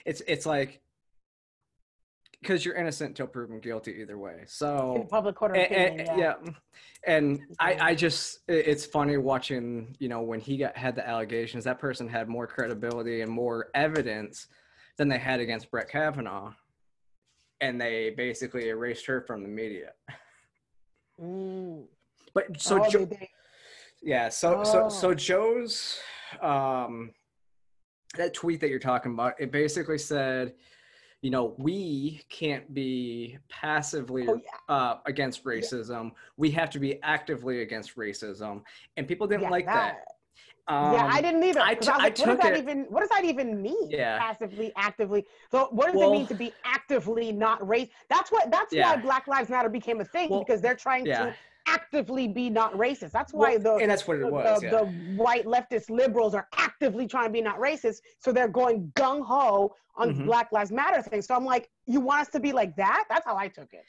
Speaker 1: it's like, because you're innocent until proven guilty either way. So
Speaker 2: in public court of opinion,
Speaker 1: and I just it's funny watching, when he had the allegations, that person had more credibility and more evidence than they had against Brett Kavanaugh. And they basically erased her from the media. But so so Joe's that tweet that you're talking about, it basically said, we can't be passively against racism. We have to be actively against racism, and people didn't like that.
Speaker 2: I didn't either. What does that even mean?
Speaker 1: Yeah.
Speaker 2: Passively, actively. So what does it mean to be actively not race? That's why Black Lives Matter became a thing, because they're trying to actively be not racist. That's why
Speaker 1: and that's what it was.
Speaker 2: The white leftist liberals are actively trying to be not racist. So they're going gung ho on Black Lives Matter thing. So I'm like, you want us to be like that? That's how I took it.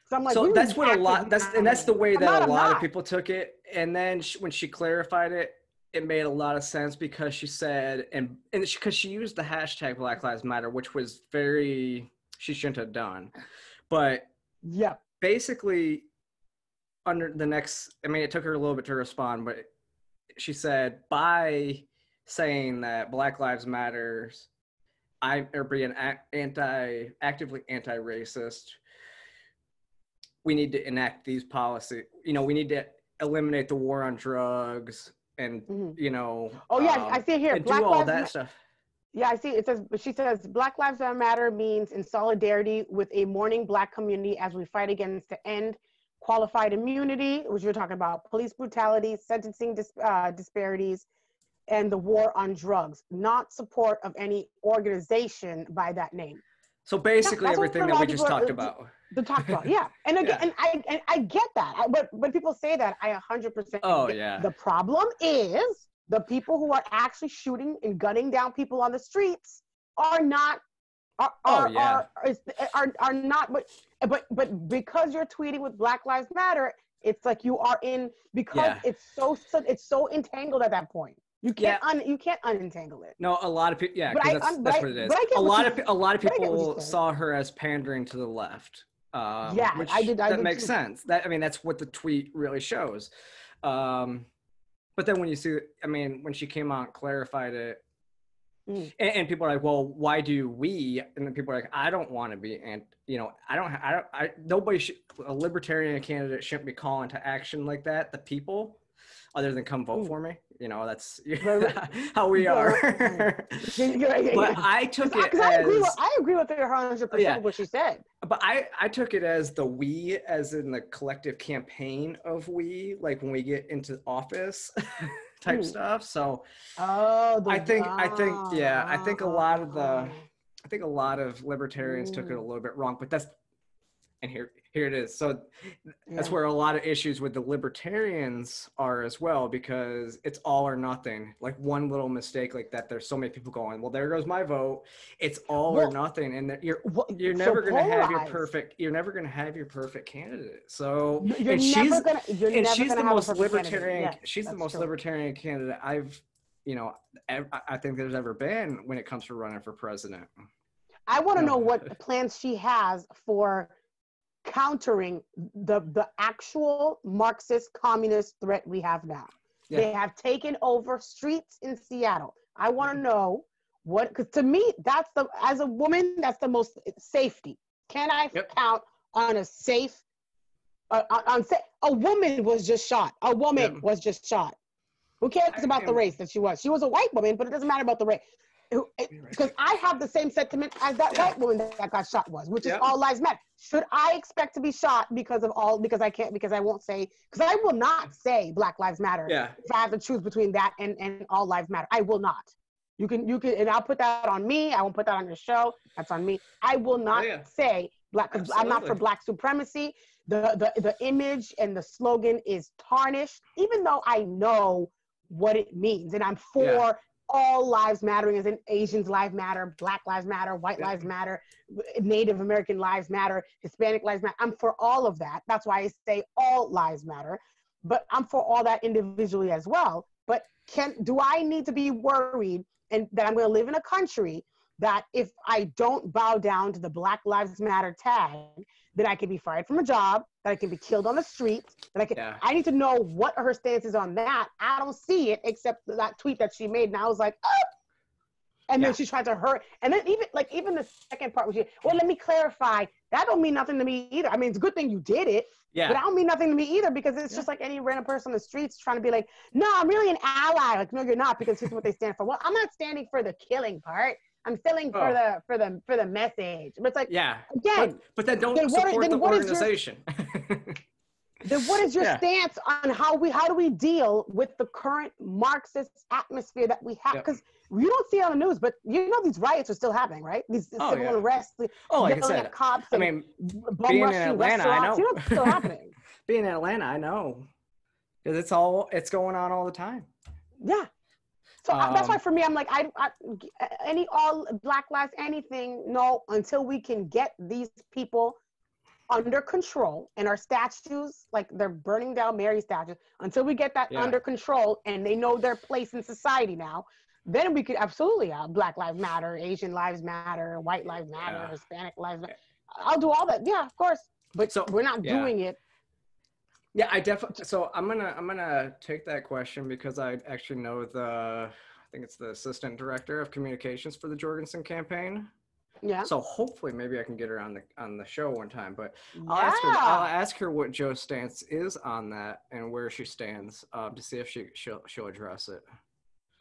Speaker 2: So I'm like,
Speaker 1: that's what that's the way that a lot of people took it. And then when she clarified it, it made a lot of sense, because she said, and because she used the hashtag Black Lives Matter, which was she shouldn't have done. But basically under the next, it took her a little bit to respond, but she said, by saying that Black Lives Matters, or being actively anti-racist, we need to enact these policies. We need to eliminate the war on drugs. And
Speaker 2: I see it here.
Speaker 1: And Black do all that stuff.
Speaker 2: Yeah, I see. She says Black Lives Matter means in solidarity with a mourning Black community as we fight against to end qualified immunity, which you're talking about, police brutality, sentencing disparities, and the war on drugs. Not support of any organization by that name.
Speaker 1: So basically, everything that we just talked about. And again, and I get that. But when people say that, I 100%. The problem is the people who are actually shooting and gunning down people on the streets are not. Are not. But because you're tweeting with Black Lives Matter,
Speaker 2: It's like you are in, because
Speaker 1: Yeah.
Speaker 2: it's so entangled at that point. You can't
Speaker 1: Yeah.
Speaker 2: you can't unentangle it.
Speaker 1: No, a lot of people, yeah,
Speaker 2: But
Speaker 1: because that's what it is.
Speaker 2: but I get what you
Speaker 1: A lot of
Speaker 2: but I get what you're
Speaker 1: people
Speaker 2: saying.
Speaker 1: saw her as pandering to the left,
Speaker 2: Yeah,
Speaker 1: which
Speaker 2: I
Speaker 1: that
Speaker 2: did
Speaker 1: makes
Speaker 2: too.
Speaker 1: sense. That, I mean, that's what the tweet really shows. Um, but then when you see, I mean, when she came out and clarified it,
Speaker 2: Mm.
Speaker 1: and people are like, well, why do we? And then people are like, I don't want to be, and you know, nobody should, a libertarian candidate shouldn't be calling to action like that. The people, other than come vote
Speaker 2: Mm.
Speaker 1: for me, you know, that's
Speaker 2: Right,
Speaker 1: how we are. But
Speaker 2: yeah.
Speaker 1: I took it
Speaker 2: Because
Speaker 1: as,
Speaker 2: I agree with her 100%
Speaker 1: yeah,
Speaker 2: with what she said.
Speaker 1: but I took it as the we, as in the collective campaign of we, like when we get into office type
Speaker 2: Mm.
Speaker 1: stuff. So
Speaker 2: Oh,
Speaker 1: yeah,
Speaker 2: oh.
Speaker 1: I think a lot of libertarians took it a
Speaker 2: Mm.
Speaker 1: little bit wrong, but that's, and here it is. So that's
Speaker 2: Yeah.
Speaker 1: where a lot of issues with the libertarians are as well, because it's all or nothing. Like one little mistake like that, there's so many people going, well, there goes my vote. It's all or
Speaker 2: Well,
Speaker 1: nothing, and that you're
Speaker 2: so
Speaker 1: never going to have
Speaker 2: polarized.
Speaker 1: you're never going to have your perfect candidate. So,
Speaker 2: You're never gonna have a perfect candidate. Yes,
Speaker 1: she's the
Speaker 2: that's
Speaker 1: most
Speaker 2: true.
Speaker 1: libertarian candidate I've, you know, I think there's ever been when it comes to running for president.
Speaker 2: I want to
Speaker 1: No.
Speaker 2: know what plans she has for countering the actual Marxist communist threat we have now.
Speaker 1: Yeah.
Speaker 2: They have taken over streets in Seattle. I want to know what, because to me, that's the, as a woman, that's the most safety. Can I count on a safe, a woman was just shot. A woman was just shot. Who cares about the race that she was? She was a white woman, but it doesn't matter about the race. Because I have the same sentiment as that white woman that got shot was, which is all lives matter. Should I expect to be shot because I can't, because I won't say, because I will not say Black Lives Matter.
Speaker 1: Yeah.
Speaker 2: If I have to choose between that and all lives matter, I will not. You can, and I'll put that on me. I won't put that on your show. That's on me. I will not say black, because I'm not for black supremacy. The image and the slogan is tarnished, even though I know what it means, and I'm for all lives mattering, as in Asians lives matter, Black lives matter, white lives matter, Native American lives matter, Hispanic lives matter. I'm for all of that. That's why I say all lives matter, but I'm for all that individually as well. But do I need to be worried and that I'm going to live in a country that if I don't bow down to the Black Lives Matter tag, that I can be fired from a job, that I can be killed on the streets, that I can, I need to know what her stance is on that. I don't see it except that tweet that she made. And I was like, oh, and then she tried to hurt. And then even the second part was, well, let me clarify. That don't mean nothing to me either. I mean, it's a good thing you did it, but that don't mean nothing to me either, because it's just like any random person on the streets trying to be like, no, I'm really an ally. Like, no, you're not, because here's what they stand for. Well, I'm not standing for the killing part. I'm standing for the message. But it's like, again,
Speaker 1: but then don't support the organization.
Speaker 2: Then what is your stance on how do we deal with the current Marxist atmosphere that we have? Because you don't see it on the news, but you know these riots are still happening, right? These civil unrest,
Speaker 1: like
Speaker 2: yelling
Speaker 1: I said,
Speaker 2: at cops.
Speaker 1: I mean,
Speaker 2: being in Atlanta, I know. You know it's still happening.
Speaker 1: Being in Atlanta, I know, because it's going on all the time.
Speaker 2: Yeah. So that's why for me, I'm like, any all Black lives, anything, no, until we can get these people under control and our statues, like they're burning down Mary statues, until we get that under control and they know their place in society now, then we could absolutely Black Lives Matter, Asian Lives Matter, White Lives Matter, Hispanic Lives Matter. I'll do all that. Yeah, of course. But we're not doing it.
Speaker 1: Yeah, I definitely. So I'm gonna take that question, because I actually know I think it's the assistant director of communications for the Jorgensen campaign.
Speaker 2: Yeah.
Speaker 1: So hopefully maybe I can get her on the show one time. But I'll ask her what Joe's stance is on that and where she stands, to see if she'll address it.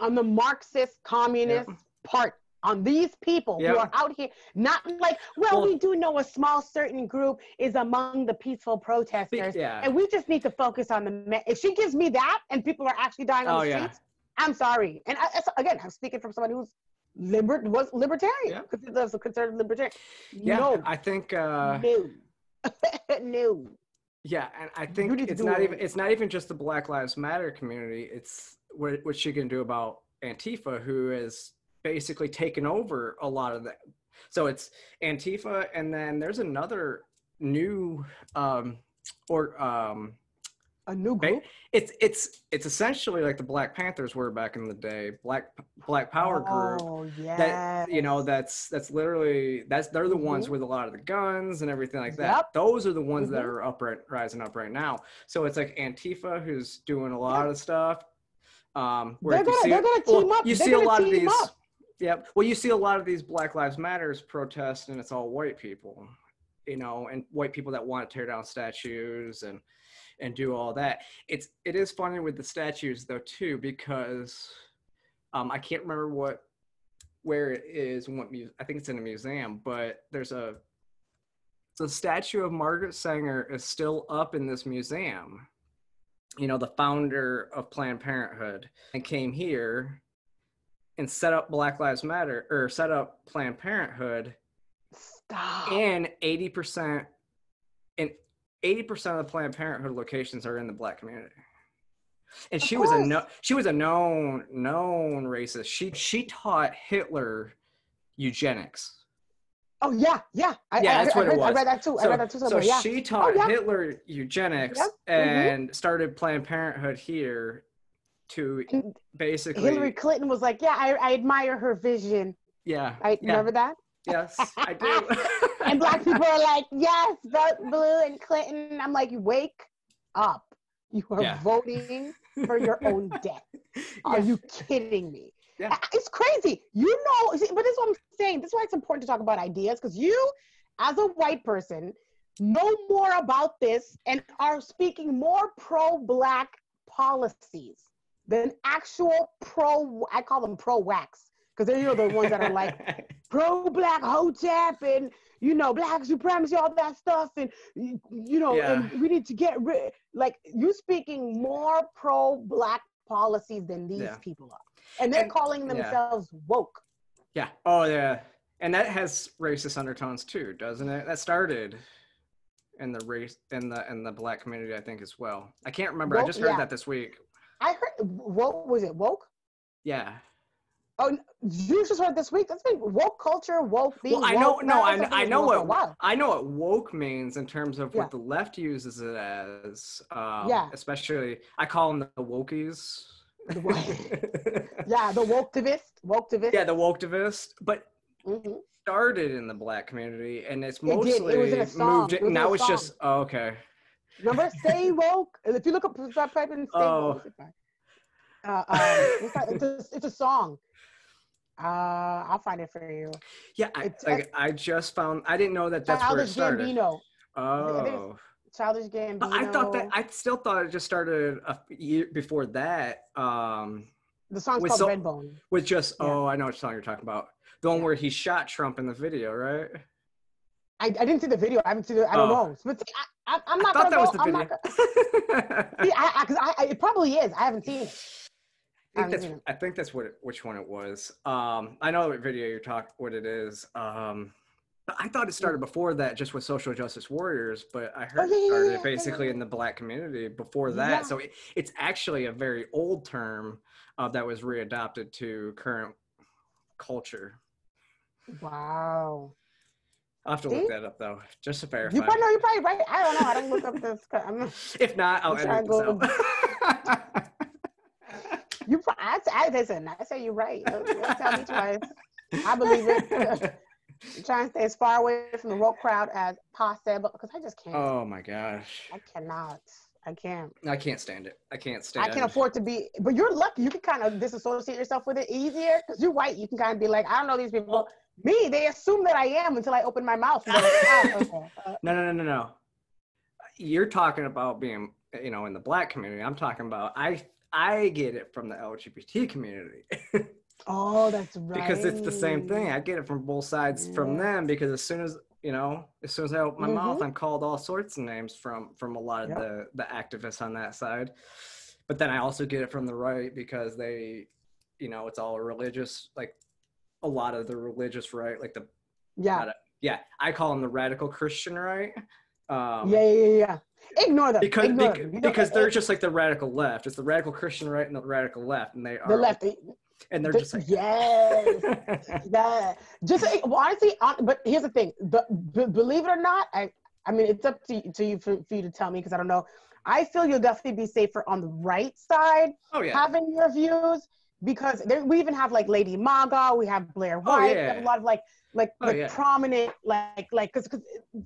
Speaker 2: On the Marxist communist part. On these people who are out here, not like, well, we do know a small certain group is among the peaceful protesters, and we just need to focus on if she gives me that and people are actually dying on the streets, I'm sorry. And again, I'm speaking from someone who's was libertarian, because a conservative libertarian. No,
Speaker 1: I think
Speaker 2: no. No.
Speaker 1: Yeah, and I think it's not even just the Black Lives Matter community. It's what she can do about Antifa, who is basically taken over a lot of that. So it's Antifa, and then there's another new
Speaker 2: A new
Speaker 1: Right?
Speaker 2: group?
Speaker 1: It's essentially like the Black Panthers were back in the day. Black Power group
Speaker 2: Oh,
Speaker 1: that, you know,
Speaker 2: yes.
Speaker 1: that's literally they're the ones
Speaker 2: Mm-hmm.
Speaker 1: with a lot of the guns and everything like
Speaker 2: Yep.
Speaker 1: that. Those are the ones that
Speaker 2: Mm-hmm.
Speaker 1: are rising up right now. So it's like Antifa who's doing a
Speaker 2: Yeah.
Speaker 1: lot of stuff. Where you see
Speaker 2: They're
Speaker 1: it,
Speaker 2: gonna team
Speaker 1: well,
Speaker 2: up.
Speaker 1: you
Speaker 2: They're
Speaker 1: see a
Speaker 2: gonna
Speaker 1: lot of
Speaker 2: team
Speaker 1: these.
Speaker 2: up.
Speaker 1: Yep. Well, you see a lot of these Black Lives Matters protests, and it's all white people, you know, and white people that want to tear down statues and do all that. It is funny with the statues though too, because I can't remember where it is and I think it's in a museum, but the statue of Margaret Sanger is still up in this museum. You know, the founder of Planned Parenthood, and came here and set up Black Lives Matter, or set up Planned Parenthood,
Speaker 2: Stop.
Speaker 1: and 80% and 80% of the Planned Parenthood locations are in the Black community. And
Speaker 2: Of
Speaker 1: she was
Speaker 2: course.
Speaker 1: a known racist. She taught Hitler eugenics.
Speaker 2: Oh yeah, yeah.
Speaker 1: Yeah, that's what it
Speaker 2: I
Speaker 1: was.
Speaker 2: read that too. I read that too
Speaker 1: So
Speaker 2: somewhere. Yeah.
Speaker 1: she
Speaker 2: Oh
Speaker 1: taught
Speaker 2: yeah.
Speaker 1: Hitler
Speaker 2: Yeah.
Speaker 1: eugenics
Speaker 2: Mm-hmm.
Speaker 1: and started Planned Parenthood here to
Speaker 2: And Hillary
Speaker 1: basically,
Speaker 2: Clinton was like, "Yeah, I admire her vision."
Speaker 1: yeah,
Speaker 2: I
Speaker 1: yeah,
Speaker 2: remember that.
Speaker 1: yes, I do.
Speaker 2: And black people are like, "Yes, vote blue and Clinton." I'm like, "Wake up! You are
Speaker 1: Yeah.
Speaker 2: voting for your own death. Are
Speaker 1: Yeah.
Speaker 2: you kidding me?"
Speaker 1: Yeah.
Speaker 2: It's crazy. You know, but this is what I'm saying. This is why it's important to talk about ideas, because you, as a white person, know more about this and are speaking more pro-black policies than actual I call them pro-wax, because they're, you know, the ones that are like pro-black hotep and, you know, black supremacy, all that stuff, and, you know,
Speaker 1: Yeah.
Speaker 2: and we need to get rid, like, you speaking more pro-black policies than these
Speaker 1: Yeah.
Speaker 2: people are. And they're calling
Speaker 1: yeah.
Speaker 2: themselves woke.
Speaker 1: Yeah. Oh, yeah. And that has racist undertones too, doesn't it? That started in the Black community, I think, as well. I can't remember. I
Speaker 2: Woke,
Speaker 1: just heard
Speaker 2: yeah.
Speaker 1: that this week.
Speaker 2: I heard woke. Was it woke?
Speaker 1: Yeah.
Speaker 2: Oh, you just heard this week. That's been woke culture, woke being.
Speaker 1: Well, I know.
Speaker 2: Woke.
Speaker 1: No, I know
Speaker 2: what
Speaker 1: I know what woke means in terms of
Speaker 2: Yeah.
Speaker 1: what the left uses it as.
Speaker 2: Yeah.
Speaker 1: Especially, I call them the wokies.
Speaker 2: Yeah, the woketivist.
Speaker 1: Yeah, the woketivist. But
Speaker 2: Mm-hmm.
Speaker 1: it started in the Black community, and it's
Speaker 2: It did.
Speaker 1: mostly
Speaker 2: It was in a song.
Speaker 1: moved.
Speaker 2: It was in
Speaker 1: Now
Speaker 2: a
Speaker 1: it's
Speaker 2: song.
Speaker 1: just okay.
Speaker 2: Remember, stay woke. If you look up, start typing "stay woke." It's a song. I'll find it for you.
Speaker 1: Yeah, I just found. I didn't know that that's where it started.
Speaker 2: Gambino.
Speaker 1: Oh.
Speaker 2: Childish Gambino.
Speaker 1: I still thought it just started a year before that.
Speaker 2: The song's called Redbone.
Speaker 1: With just I know what song you're talking about. The one where he shot Trump in the video, right?
Speaker 2: I didn't see the video. I haven't seen it. I don't know. But I'm not
Speaker 1: gonna
Speaker 2: go.
Speaker 1: The video.
Speaker 2: It probably is. I haven't seen it.
Speaker 1: I think that's which one it was. I know what video you're talking. What it is. But I thought it started before that, just with social justice warriors. But I heard it started basically in the Black community before that.
Speaker 2: Yeah.
Speaker 1: So it's actually a very old term that was readopted to current culture.
Speaker 2: Wow.
Speaker 1: I'll have to look that up though, just to verify.
Speaker 2: You're probably right. I don't know. I don't look up this.
Speaker 1: If not, I'll edit this out.
Speaker 2: Listen, I say you're right. Don't tell me twice. I believe it. I'm trying to stay as far away from the woke crowd as possible, because I just can't.
Speaker 1: Oh my gosh.
Speaker 2: I cannot. I can't.
Speaker 1: I can't stand it. I can't
Speaker 2: afford to be, but you're lucky. You can kind of disassociate yourself with it easier, because you're white. You can kind of be like, I don't know these people. Me, they assume that I am until I open my mouth. And like, okay.
Speaker 1: No. You're talking about being, you know, in the Black community. I'm talking about I get it from the LGBT community.
Speaker 2: Oh, that's right.
Speaker 1: Because it's the same thing. I get it from both sides from them, because as soon as I open my mouth, I'm called all sorts of names from a lot of the activists on that side. But then I also get it from the right, because they, you know, it's all religious, like a lot of the religious right, like the I call them the radical Christian right.
Speaker 2: Ignore them.
Speaker 1: Because they're just like the radical left. It's the radical Christian right and the radical left, and they are
Speaker 2: the left.
Speaker 1: And they're just like,
Speaker 2: honestly, but here's the thing: believe it or not, I mean, it's up to you for you to tell me, because I don't know. I feel you'll definitely be safer on the right side
Speaker 1: Oh yeah.
Speaker 2: having your views, because we even have like Lady Maga, we have Blair
Speaker 1: Oh
Speaker 2: White, we have a
Speaker 1: yeah.
Speaker 2: lot of
Speaker 1: Oh yeah.
Speaker 2: prominent because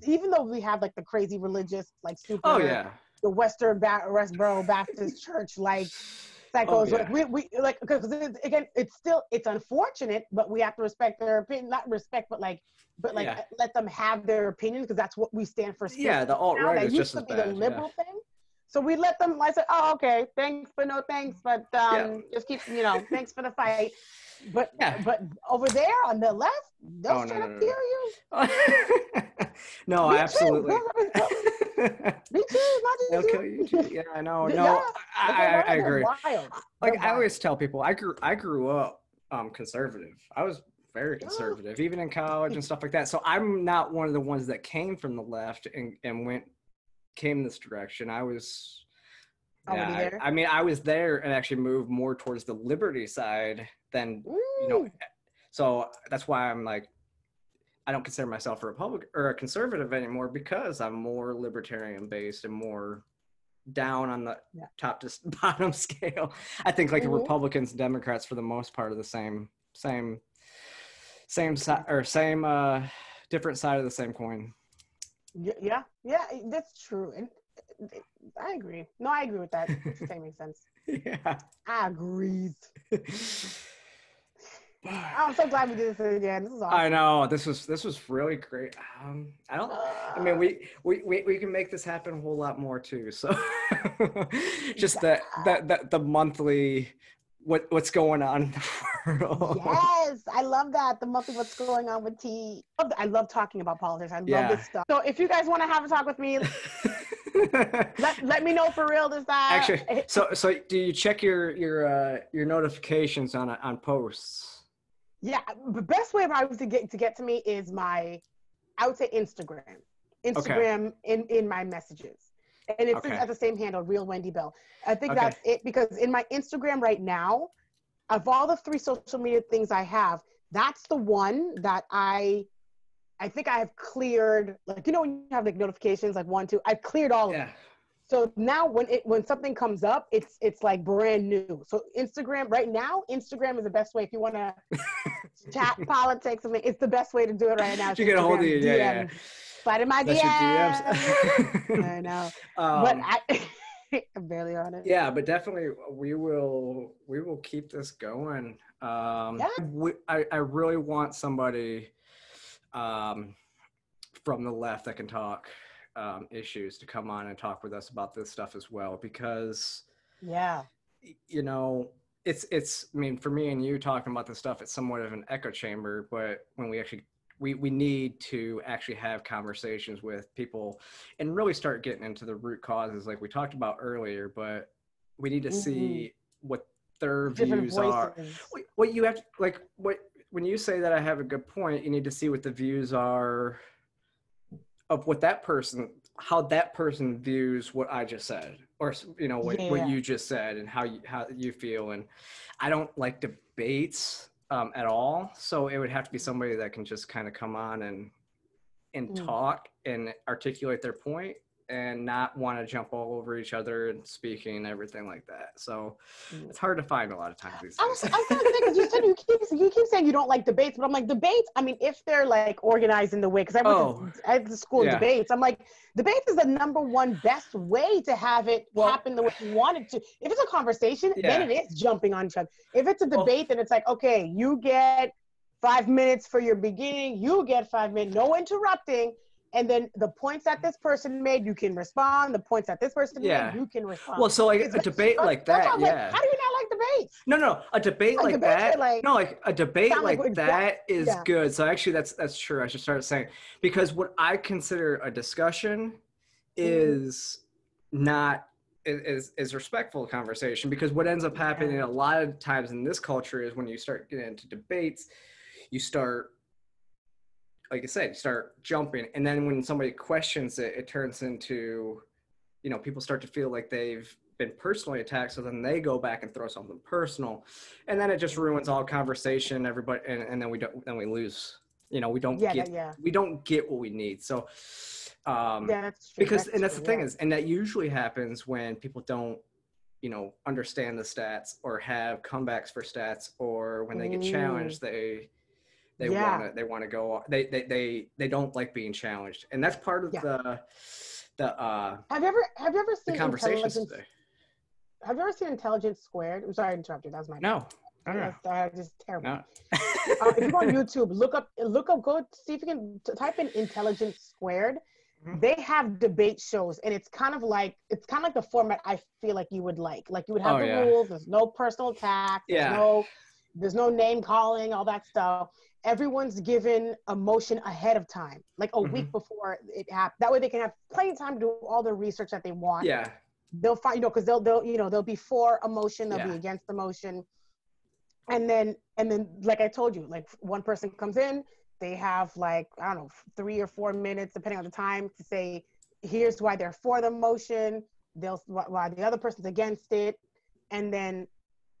Speaker 2: even though we have like the crazy religious like
Speaker 1: Oh
Speaker 2: super
Speaker 1: yeah.
Speaker 2: the Westboro Baptist Church like
Speaker 1: Oh
Speaker 2: psychos, like
Speaker 1: yeah.
Speaker 2: we like, because again it's unfortunate, but we have to respect their opinion, not respect but like
Speaker 1: Yeah.
Speaker 2: let them have their opinion, because that's what we stand for
Speaker 1: Yeah. The
Speaker 2: spiritually now.
Speaker 1: alt-right
Speaker 2: That
Speaker 1: is just
Speaker 2: used to
Speaker 1: as
Speaker 2: be the
Speaker 1: bad. Yeah.
Speaker 2: liberal thing. So we let them. I said, oh, okay, thanks, but no thanks, but
Speaker 1: Yeah.
Speaker 2: just keep, thanks for the fight. But
Speaker 1: Yeah.
Speaker 2: but over there on the left, they'll
Speaker 1: Oh no
Speaker 2: straight
Speaker 1: no
Speaker 2: up
Speaker 1: no
Speaker 2: kill
Speaker 1: no.
Speaker 2: you.
Speaker 1: No,
Speaker 2: Me too.
Speaker 1: absolutely.
Speaker 2: Me too. Not
Speaker 1: They'll
Speaker 2: just
Speaker 1: kill you too.
Speaker 2: you.
Speaker 1: Yeah, I know.
Speaker 2: Yeah,
Speaker 1: No,
Speaker 2: if they want
Speaker 1: I
Speaker 2: it, they're
Speaker 1: agree.
Speaker 2: wild. They're
Speaker 1: Like I
Speaker 2: wild.
Speaker 1: always tell people, I grew up conservative. I was very conservative, even in college and stuff like that. So I'm not one of the ones that came from the left and came this direction. I was
Speaker 2: Already
Speaker 1: yeah,
Speaker 2: there.
Speaker 1: I mean I was there and actually moved more towards the liberty side than you know.
Speaker 2: Ooh.
Speaker 1: So that's why I'm like I don't consider myself a Republican or a conservative anymore, because I'm more libertarian based and more down on the
Speaker 2: Yeah.
Speaker 1: top to bottom scale. I think like
Speaker 2: Mm-hmm.
Speaker 1: Republicans and Democrats for the most part are the same side or same different side of the same coin.
Speaker 2: Yeah, that's true. And I agree. No, I agree with that. What you're saying makes sense.
Speaker 1: Yeah.
Speaker 2: I agree. I'm so glad we did this again. This is awesome.
Speaker 1: I know this was really great. I don't. I mean, we can make this happen a whole lot more too. So just the monthly what's going on in the world.
Speaker 2: Yes, I love that. The monthly what's going on with T. I love talking about politics. I love
Speaker 1: Yeah.
Speaker 2: this stuff. So if you guys want to have a talk with me, let me know for real this time.
Speaker 1: Actually, so do you check your notifications on posts?
Speaker 2: Yeah, the best way I was to get to me is I would say Instagram in my messages, and it's at the same handle, Real Wendy Bell. I think that's it, because in my Instagram right now, of all the 3 social media things I have, that's the one that I think I have cleared. Like, when you have like notifications, like 1, 2, I've cleared all of them. So now when something comes up, it's like brand new. So Instagram right now, Instagram is the best way if you want to chat politics. I mean, it's the best way to do it right now.
Speaker 1: You get a hold of you, yeah.
Speaker 2: Slide in my
Speaker 1: That's
Speaker 2: DMs.
Speaker 1: your DMs.
Speaker 2: I know, but I'm barely on it.
Speaker 1: Yeah, but definitely we will keep this going. I really want somebody from the left that can talk issues to come on and talk with us about this stuff as well, because it's I mean, for me and you talking about this stuff, it's somewhat of an echo chamber, but when we actually we need to actually have conversations with people and really start getting into the root causes like we talked about earlier, but we need to see what their views are. What you have to, like, when you say that I have a good point, you need to see what the views are of what that person, how that person views what I just said, or what you just said, and how you feel. And I don't like debates at all, so it would have to be somebody that can just kind of come on and talk and articulate their point and not want to jump all over each other and speaking and everything like that. So it's hard to find a lot of times these days.
Speaker 2: I'm kind of thinking, you said you keep saying you don't like debates, but I'm like, debates, I mean, if they're like organized in the way, because I went to school in debates, I'm like, debates is the number one best way to have it happen the way you want it to. If it's a conversation, then it is jumping on each other. If it's a debate, then it's like, okay, you get 5 minutes for your beginning, you get 5 minutes, no interrupting. And then the points that this person made, you can respond. The points that this person made, you can respond.
Speaker 1: Well, so like a debate like that,
Speaker 2: how do you not like debates?
Speaker 1: No, a debate like that. Like a debate like that is good. So actually, that's true. I should start saying, because what I consider a discussion is not is respectful conversation. Because what ends up happening a lot of times in this culture is when you start getting into debates, you start, like I said, you start jumping. And then when somebody questions it, it turns into, people start to feel like they've been personally attacked. So then they go back and throw something personal. And then it just ruins all conversation, everybody. And then we lose, we don't get what we need. So
Speaker 2: Yeah, that's true.
Speaker 1: Because, and that's
Speaker 2: True,
Speaker 1: the thing
Speaker 2: yeah.
Speaker 1: is, and that usually happens when people don't, understand the stats or have comebacks for stats, or when they get
Speaker 2: Mm,
Speaker 1: challenged, they want
Speaker 2: yeah,
Speaker 1: to go, they don't like being challenged, and that's part of
Speaker 2: yeah.
Speaker 1: the
Speaker 2: Have you ever
Speaker 1: the
Speaker 2: seen
Speaker 1: conversations
Speaker 2: intelligence?
Speaker 1: today.
Speaker 2: Have you ever seen Intelligence Squared? I'm sorry to interrupt you. That was my bad.
Speaker 1: No, I don't know.
Speaker 2: That's just terrible.
Speaker 1: No.
Speaker 2: If you go on YouTube, look up, go see if you can type in Intelligence Squared.
Speaker 1: Mhm.
Speaker 2: They have debate shows, and it's kind of like the format I feel like you would like. Like you would have
Speaker 1: Oh
Speaker 2: the
Speaker 1: yeah,
Speaker 2: rules. There's no personal attacks. There's
Speaker 1: yeah.
Speaker 2: no name calling, all that stuff. Everyone's given a motion ahead of time, like a
Speaker 1: Hmm.
Speaker 2: week before it happens. That way they can have plenty of time to do all the research that they want.
Speaker 1: Yeah,
Speaker 2: They'll find, because they'll be for a motion, they'll be
Speaker 1: yeah.
Speaker 2: against the motion, and then like I told you, like one person comes in, they have, like, I don't know, 3 or 4 minutes depending on the time to say here's why they're for the motion, they'll why the other person's against it, and then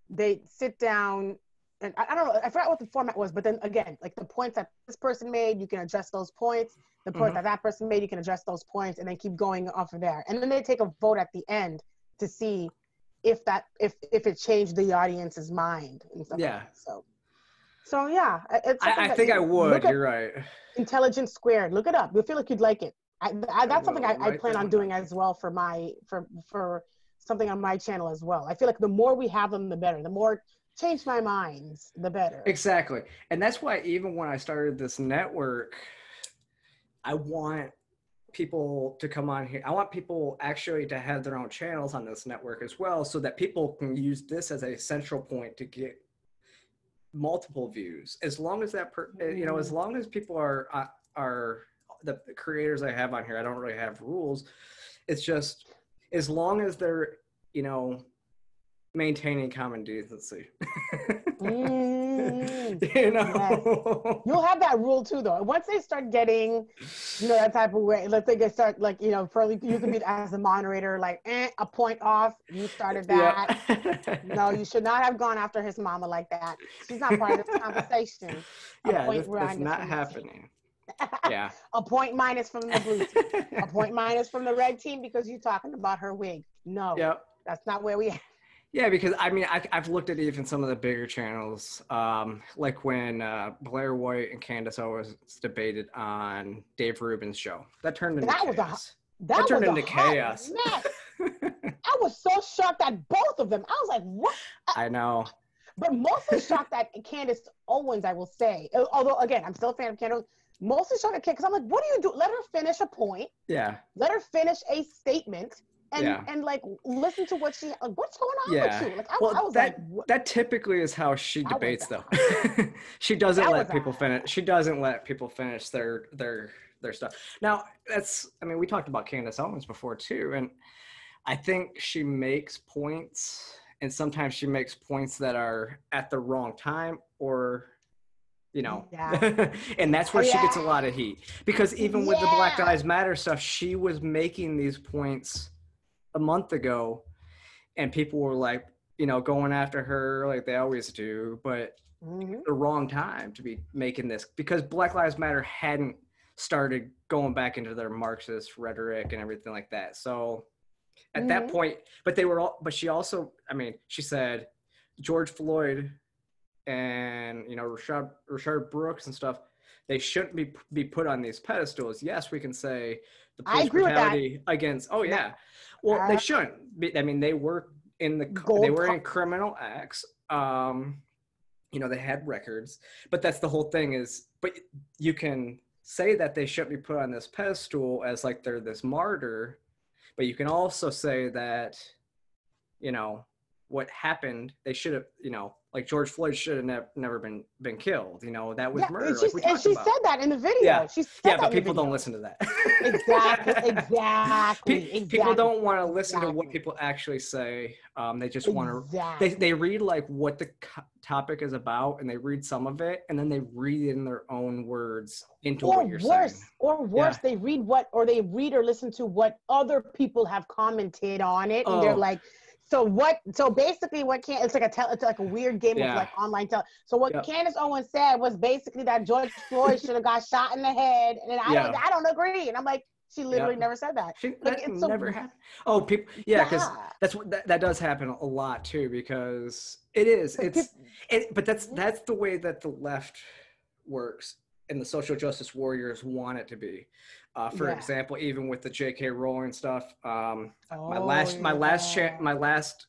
Speaker 2: they sit down. And I don't know, I forgot what the format was, but then again, like the points that this person made, you can adjust those points. The points
Speaker 1: Hmm.
Speaker 2: that person made, you can adjust those points, and then keep going off of there. And then they take a vote at the end to see if it changed the audience's mind and stuff like
Speaker 1: Yeah.
Speaker 2: that. So yeah, it's something
Speaker 1: I
Speaker 2: that
Speaker 1: think I
Speaker 2: you
Speaker 1: would.
Speaker 2: look at.
Speaker 1: You're right.
Speaker 2: Intelligence Squared. Look it up. You'll feel like you'd like it.
Speaker 1: I
Speaker 2: That's something
Speaker 1: will
Speaker 2: I
Speaker 1: write
Speaker 2: plan
Speaker 1: that
Speaker 2: on
Speaker 1: one
Speaker 2: doing
Speaker 1: down too.
Speaker 2: as well for something on my channel as well. I feel like the more we have them, the better. The more change my minds, the better.
Speaker 1: Exactly. And that's why even when I started this network, I want people to come on here. I want people actually to have their own channels on this network as well, so that people can use this as a central point to get multiple views. As long as as
Speaker 2: Mm,
Speaker 1: long as people are the creators I have on here, I don't really have rules. It's just as long as they're, you know, maintaining common decency.
Speaker 2: mm,
Speaker 1: you
Speaker 2: yes.
Speaker 1: know.
Speaker 2: You'll have that rule too, though. Once they start getting, that type of way, let's say they start, like, probably you could be as a moderator, like, a point off. You started
Speaker 1: Yeah.
Speaker 2: that. No, you should not have gone after his mama like that. She's not part of this conversation. A
Speaker 1: Yeah,
Speaker 2: point
Speaker 1: that's
Speaker 2: minus
Speaker 1: not
Speaker 2: from the team.
Speaker 1: happening. Yeah.
Speaker 2: A point minus from the blue team. A point minus from the red team because you're talking about her wig. No,
Speaker 1: Yeah.
Speaker 2: that's not where we are.
Speaker 1: Yeah, because I mean, I've looked at even some of the bigger channels, like when Blair White and Candace Owens debated on Dave Rubin's show. That turned into
Speaker 2: That was a
Speaker 1: chaos. That
Speaker 2: that
Speaker 1: turned
Speaker 2: was a
Speaker 1: into
Speaker 2: hot
Speaker 1: chaos.
Speaker 2: mess. I was so shocked at both of them. I was like, what?
Speaker 1: I know.
Speaker 2: But mostly shocked at Candace Owens, I will say. Although, again, I'm still a fan of Candace. Mostly shocked at Candace because I'm like, what do you do? Let her finish a point.
Speaker 1: Yeah.
Speaker 2: Let her finish a statement. And
Speaker 1: Yeah.
Speaker 2: like listen to what what's going on with
Speaker 1: Yeah.
Speaker 2: you? Like I
Speaker 1: Well,
Speaker 2: was like, what?
Speaker 1: that typically is how she
Speaker 2: That was
Speaker 1: debates, though.
Speaker 2: a
Speaker 1: She doesn't
Speaker 2: that
Speaker 1: let
Speaker 2: was
Speaker 1: people
Speaker 2: a
Speaker 1: finish. She doesn't let people finish their stuff. Now, I mean, we talked about Candace Owens before too, and I think she makes points, and sometimes she makes points that are at the wrong time, or
Speaker 2: yeah
Speaker 1: and that's where she gets a
Speaker 2: yeah
Speaker 1: lot of heat, because even with the Black
Speaker 2: yeah.
Speaker 1: Lives Matter stuff, she was making these points a month ago, and people were like, going after her like they always do, but
Speaker 2: Mm-hmm.
Speaker 1: the wrong time to be making this, because Black Lives Matter hadn't started going back into their Marxist rhetoric and everything like that. So at that
Speaker 2: Mm-hmm.
Speaker 1: point, but she also, I mean, she said George Floyd and Rashard Brooks and stuff, they shouldn't be put on these pedestals. Yes, we can say the
Speaker 2: I
Speaker 1: police
Speaker 2: agree with that.
Speaker 1: brutality against. Oh
Speaker 2: No,
Speaker 1: yeah, well they shouldn't be. I mean, they were
Speaker 2: gold
Speaker 1: in
Speaker 2: card.
Speaker 1: criminal acts. They had records, but that's the whole thing is. But you can say that they shouldn't be put on this pedestal as like they're this martyr, but you can also say that, what happened, they should have, like George Floyd should have never been killed. That was
Speaker 2: Yeah,
Speaker 1: murder, like we
Speaker 2: and
Speaker 1: talked
Speaker 2: she
Speaker 1: about.
Speaker 2: said that in the
Speaker 1: Yeah,
Speaker 2: video. She said
Speaker 1: yeah,
Speaker 2: that
Speaker 1: but
Speaker 2: in the
Speaker 1: people don't
Speaker 2: video.
Speaker 1: listen to that.
Speaker 2: Exactly, exactly,
Speaker 1: People
Speaker 2: exactly,
Speaker 1: don't want to listen to what
Speaker 2: exactly,
Speaker 1: people actually say. They just want to. They
Speaker 2: exactly.
Speaker 1: read like what the topic is about, and they read some of it, and then they read it in their own words into what you're saying.
Speaker 2: Or
Speaker 1: Yeah.
Speaker 2: worse, they read or listen to what other people have commented on it, and they're
Speaker 1: Oh,
Speaker 2: like, so basically what can it's like a weird game of
Speaker 1: yeah.
Speaker 2: like online tell. So what
Speaker 1: Yep.
Speaker 2: Candace Owens said was basically that George Floyd should have got shot in the head, and
Speaker 1: Yeah.
Speaker 2: I don't agree, and I'm like, She literally never said that.
Speaker 1: That never happened. Oh, people, yeah, because
Speaker 2: yeah.
Speaker 1: that's what that does happen a lot too. Because but that's the way that the left works, and the social justice warriors want it to be. For example, even with the J.K. Rowling stuff, my last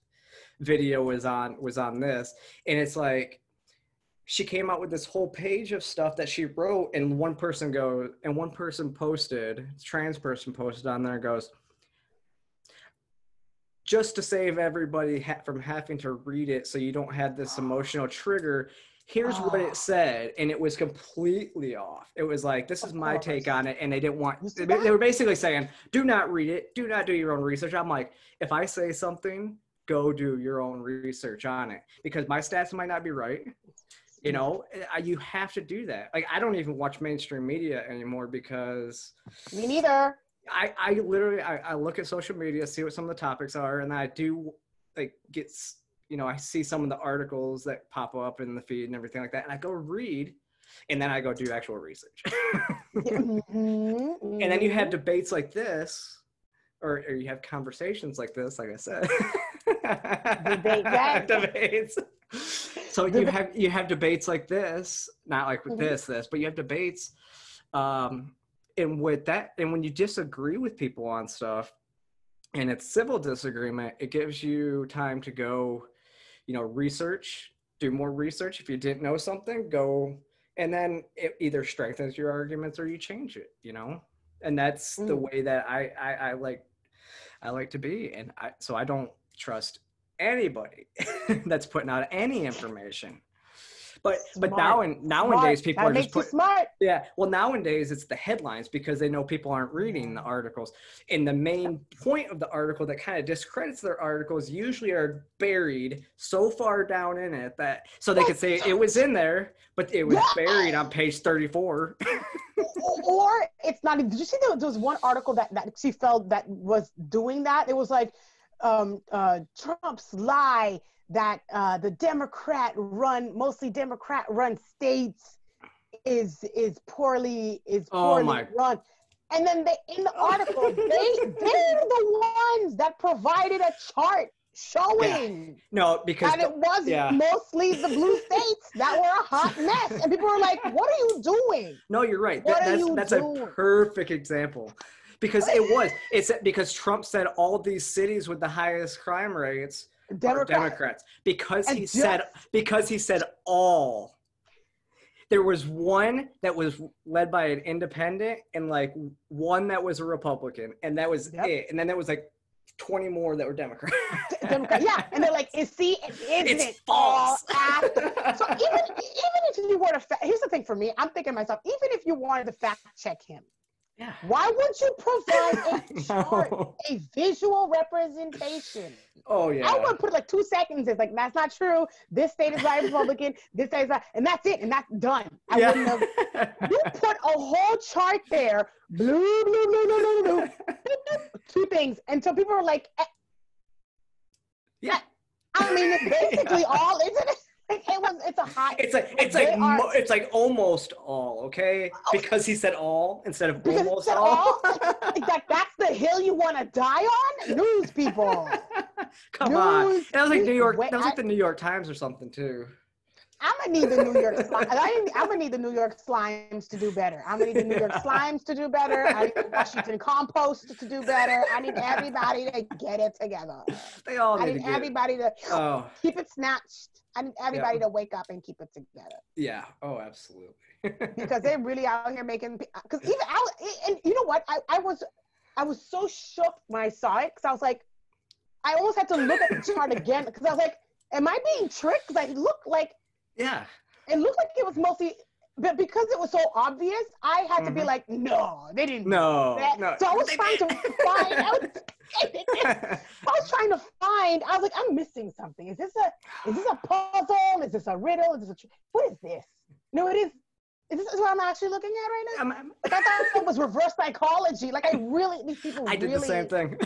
Speaker 1: video was on this, and it's like she came out with this whole page of stuff that she wrote, and one person posted, trans person posted on there, goes, just to save everybody from having to read it so you don't have this emotional trigger, here's what it said, and it was completely off. It was like, this is my take on it, and they didn't want, they were basically saying, do not read it, do not do your own research. I'm like, if I say something, go do your own research on it, because my stats might not be right. You know, you have to do that. Like, I don't even watch mainstream media anymore because...
Speaker 2: Me neither.
Speaker 1: I literally look at social media, see what some of the topics are, and I do, like, I see some of the articles that pop up in the feed and everything like that, and I go read, and then I go do actual research. And then you have debates like this, or you have conversations like this, like I said. Debates. So you have debates like this, not like with this, but you have debates, and with that, and when you disagree with people on stuff, and it's civil disagreement, it gives you time to go, research, do more research. If you didn't know something, go, and then it either strengthens your arguments or you change it, and that's the way that I like to be, and so I don't trust anybody that's putting out any information. But nowadays people are just
Speaker 2: smart.
Speaker 1: Yeah, well, nowadays it's the headlines, because they know people aren't reading the articles, and the main point of the article that kind of discredits their articles usually are buried so far down in it that so they could say it was in there, but it was buried on page 34.
Speaker 2: Or it's not. Did you see there was one article that she felt that was doing that? It was like Trump's lie that the mostly Democrat run states is poorly run. And then in the article, they're the ones that provided a chart showing
Speaker 1: because
Speaker 2: it was mostly the blue states that were a hot mess. And people were like, what are you doing?
Speaker 1: No, you're right. That's a perfect example. Because it's because Trump said all these cities with the highest crime rates are Democrats, because he said all. There was one that was led by an independent and like one that was a Republican, and that was it. And then there was like 20 more that were Democrats.
Speaker 2: Yeah, and they're like, it's false. So even if you were to, here's the thing for me, I'm thinking to myself, even if you wanted to fact check him, why would you provide a chart, a visual representation?
Speaker 1: Oh, yeah.
Speaker 2: I would put like 2 seconds. It's like, that's not true. This state is right Republican. This state is right. And that's it. And that's done. I wouldn't have. You put a whole chart there. Blue, blue, blue, blue, blue, blue. 2 things. And so people are like, I mean, it's basically all, isn't it? It's a hot.
Speaker 1: It's like almost all, okay? Because he said all instead of almost all.
Speaker 2: That's the hill you want to die on? News people.
Speaker 1: Come on. That was like New York. That was like the New York Times or something too.
Speaker 2: I'm gonna need the New York. I'm gonna need the New York Slimes to do better. I'm gonna need the New York Slimes to do better. I need the Washington Compost to do better. I need everybody to get it together.
Speaker 1: They all need
Speaker 2: I need everybody to keep it snatched. I need everybody to wake up and keep it together.
Speaker 1: Yeah. Oh, absolutely.
Speaker 2: Because they're really out here making. Because even and you know what? I was so shook when I saw it, because I was like, I almost had to look at the chart again, because I was like, am I being tricked? Because I looked like.
Speaker 1: Yeah.
Speaker 2: It looked like it was mostly, but because it was so obvious, I had to be like, no, they didn't.
Speaker 1: No.
Speaker 2: So I was trying to find. I was like, I'm missing something. Is this a puzzle? Is this a riddle? What is this? No, it is. Is this what I'm actually looking at right now? I thought it was reverse psychology. Like these people.
Speaker 1: I did the same thing.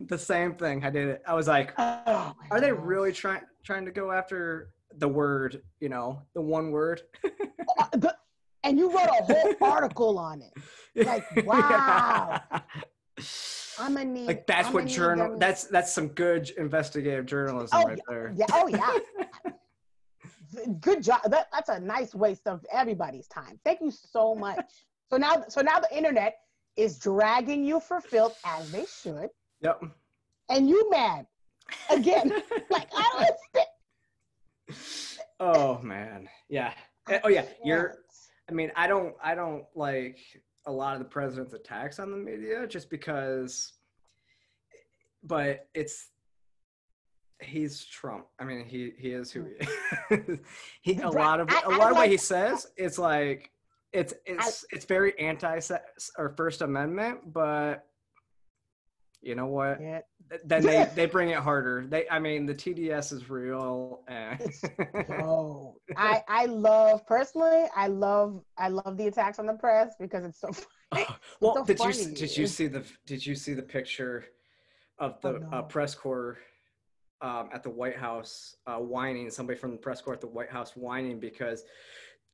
Speaker 1: The same thing. I did it. I was like, are they really trying to go after the word, the one word?
Speaker 2: And you wrote a whole article on it. Like, wow.
Speaker 1: Yeah.
Speaker 2: I'm gonna need
Speaker 1: Like that's
Speaker 2: I'm
Speaker 1: what
Speaker 2: gonna need
Speaker 1: journal.
Speaker 2: them.
Speaker 1: That's some good investigative journalism
Speaker 2: Oh
Speaker 1: right there.
Speaker 2: yeah, oh yeah. Good job. That's a nice waste of everybody's time. Thank you so much. So now the internet is dragging you for filth as they should,
Speaker 1: Yep.
Speaker 2: and you mad again. Like I don't.
Speaker 1: Oh man, yeah. Oh yeah,
Speaker 2: Yeah.
Speaker 1: I mean, I don't like a lot of the president's attacks on the media just because, but he's Trump. I mean, he is who he is. A
Speaker 2: Right.
Speaker 1: lot of
Speaker 2: I
Speaker 1: what
Speaker 2: like,
Speaker 1: he says, it's like it's very anti or First Amendment, but you know what?
Speaker 2: yeah.
Speaker 1: Then they bring it harder. I mean, the TDS is real. And
Speaker 2: Bro, I love the attacks on the press because it's so funny.
Speaker 1: Well,
Speaker 2: so
Speaker 1: did
Speaker 2: funny.
Speaker 1: you see the picture of the
Speaker 2: no.
Speaker 1: press corps at the White House whining? Somebody from the press corps at the White House whining because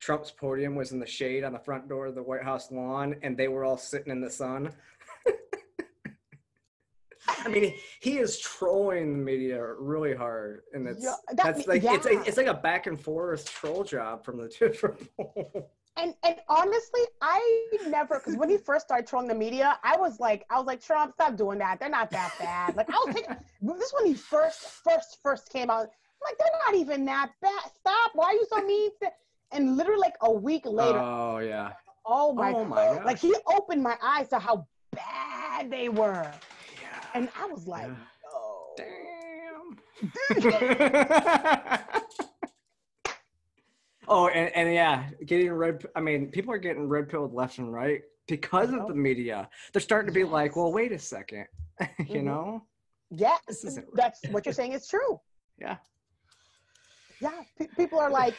Speaker 1: Trump's podium was in the shade on the front door of the White House lawn, and they were all sitting in the sun. I mean, he is trolling the media really hard, and it's it's like a back and forth troll job from the two.
Speaker 2: And honestly, I never, because when he first started trolling the media, I was like, Trump, stop doing that. They're not that bad. Like I was thinking, this when he first came out. I'm like, they're not even that bad. Stop. Why are you so mean? And literally like a week later.
Speaker 1: Oh yeah.
Speaker 2: Oh my
Speaker 1: God.
Speaker 2: Like he opened my eyes to how bad they were.
Speaker 1: Yeah.
Speaker 2: And I was like,
Speaker 1: damn. Oh, and yeah, I mean, people are getting red pilled left and right because of the media. They're starting to be like, well, wait a second, you know?
Speaker 2: Yeah,
Speaker 1: this isn't right.
Speaker 2: That's what you're saying is true.
Speaker 1: Yeah.
Speaker 2: Yeah, people are like,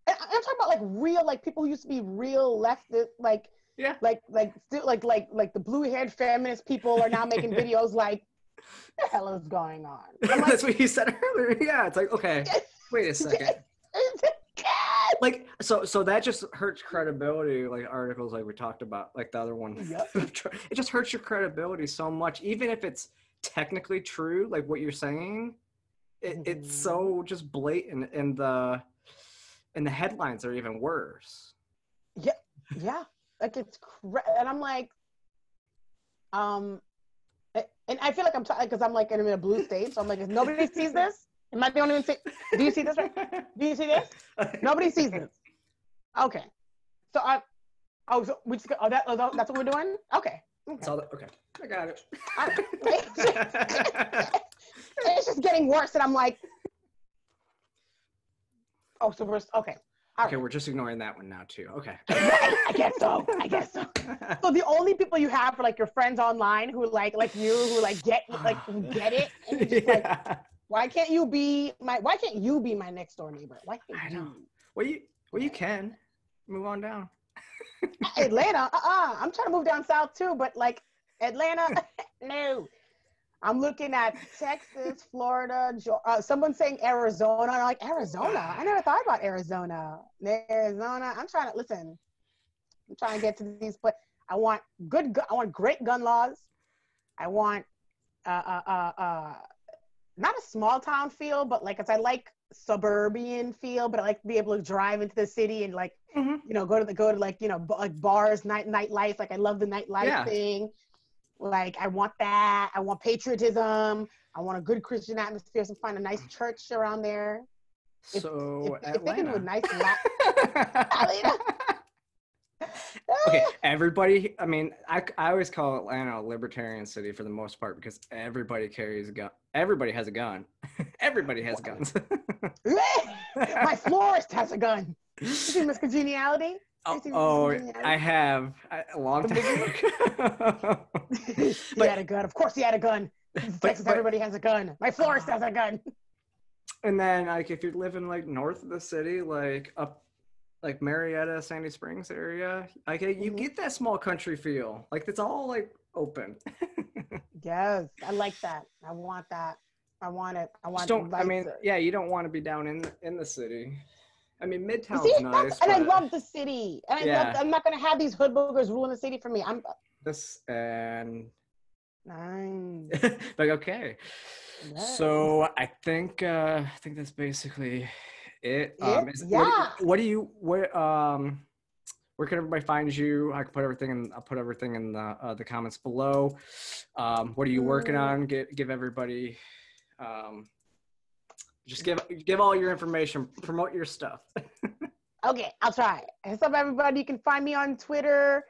Speaker 2: I'm talking about like real, like people who used to be real leftist, like,
Speaker 1: yeah,
Speaker 2: like still like the blue-haired feminist people are now making videos like, what the hell is going on?
Speaker 1: Like, that's what you said earlier. Yeah, it's like, okay, wait a second. Like so that just hurts credibility, like articles like we talked about, like the other one.
Speaker 2: Yep.
Speaker 1: It just hurts your credibility so much, even if it's technically true, like what you're saying. It's so just blatant, and the headlines are even worse.
Speaker 2: Yeah, like it's and I'm like, and I feel like I'm because I'm like in a blue state, so I'm like, if nobody sees this. Am I the only one see? Do you see this? Right? Do you see this? Nobody sees this. Okay. So so we just that's what we're doing. Okay.
Speaker 1: Okay. I got it.
Speaker 2: It's just getting worse, and I'm like, oh, so we're okay.
Speaker 1: Okay, we're just ignoring that one now too. Okay.
Speaker 2: I guess so. So the only people you have are like your friends online who like you who like get who get it, and you're just like. Why can't you be my next door neighbor? Why can't
Speaker 1: I know. Well, you can move on down.
Speaker 2: Atlanta, I'm trying to move down south too, but like Atlanta, no. I'm looking at Texas, Florida, someone's saying Arizona. I'm like, Arizona? I never thought about Arizona. I'm trying to get to these, but I want great gun laws. I want not a small town feel, but like, I like suburban feel, but I like to be able to drive into the city and like, go to like, like bars, nightlife. Like I love the nightlife thing. Like I want that. I want patriotism. I want a good Christian atmosphere. So find a nice church around there. If they can do a nice
Speaker 1: Okay, everybody. I mean, I always call Atlanta a libertarian city for the most part because everybody carries a gun. Everybody has a gun. Everybody has guns.
Speaker 2: My florist has a gun. You see Miss Congeniality?
Speaker 1: I have a long time ago.
Speaker 2: He had a gun. Of course he had a gun. In Texas, everybody has a gun. My florist has a gun.
Speaker 1: And then, like, if you're living like north of the city, like up, like Marietta, Sandy Springs area, like you get that small country feel. Like it's all like open.
Speaker 2: Yes, I like that. I want that. I want it.
Speaker 1: You don't want to be down in the city. I mean,
Speaker 2: You see,
Speaker 1: Midtown's nice,
Speaker 2: and I
Speaker 1: but
Speaker 2: love the city. And
Speaker 1: yeah,
Speaker 2: I'm not going to have these hood boogers ruling the city for me. I'm
Speaker 1: this and
Speaker 2: nice.
Speaker 1: like okay.
Speaker 2: Yes.
Speaker 1: So I think that's basically it.
Speaker 2: Yeah.
Speaker 1: Where can everybody find you? I can put everything in. I'll put everything in the comments below. What are you working on? Give everybody. Just give all your information. Promote your stuff.
Speaker 2: Okay, I'll try. What's up, everybody? You can find me on Twitter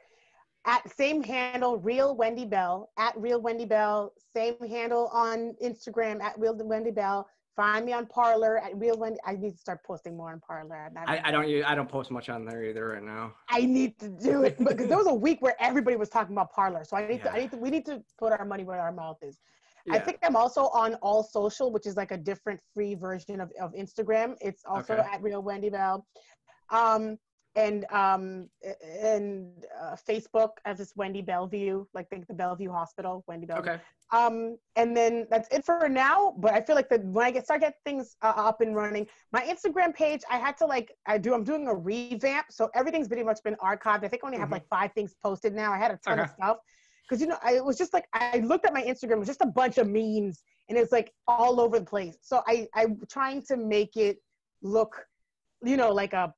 Speaker 2: at same handle, Real Wendy Bell, at Real Wendy Bell. Same handle on Instagram at Real Wendy Bell. Find me on Parler at Real Wendy. I need to start posting more on Parler.
Speaker 1: I don't post much on there either right now.
Speaker 2: I need to do it because there was a week where everybody was talking about Parler. So we need to put our money where our mouth is. Yeah. I think I'm also on All Social, which is like a different free version of Instagram. It's also at Real Wendy Bell. And Facebook as it's Wendy Bellevue, like think the Bellevue Hospital, Wendy Bellevue.
Speaker 1: Okay.
Speaker 2: And then that's it for now. But I feel like that when I start getting things up and running, my Instagram page, I had to I'm doing a revamp, so everything's pretty much been archived. I think I only have like 5 things posted now. I had a ton of stuff because it was just like I looked at my Instagram, it was just a bunch of memes, and it's like all over the place. So I'm trying to make it look, like a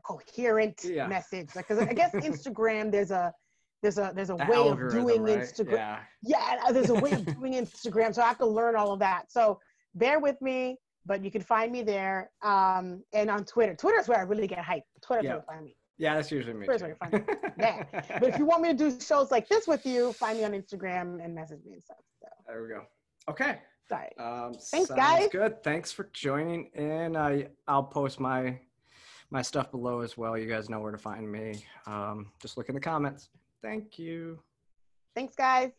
Speaker 2: coherent message. Like, cause I guess Instagram, there's a way of doing Instagram. Yeah, there's a way of doing Instagram. So I have to learn all of that. So bear with me, but you can find me there. And on Twitter. Twitter is where I really get hyped. Twitter's where you find me.
Speaker 1: Yeah, that's usually me.
Speaker 2: Twitter's where you find me. Yeah. But if you want me to do shows like this with you, find me on Instagram and message me and stuff. So
Speaker 1: there we go. Okay.
Speaker 2: Sorry.
Speaker 1: Thanks, guys. Good. Thanks for joining in. I'll post my stuff below as well. You guys know where to find me. Just look in the comments. Thank you.
Speaker 2: Thanks, guys.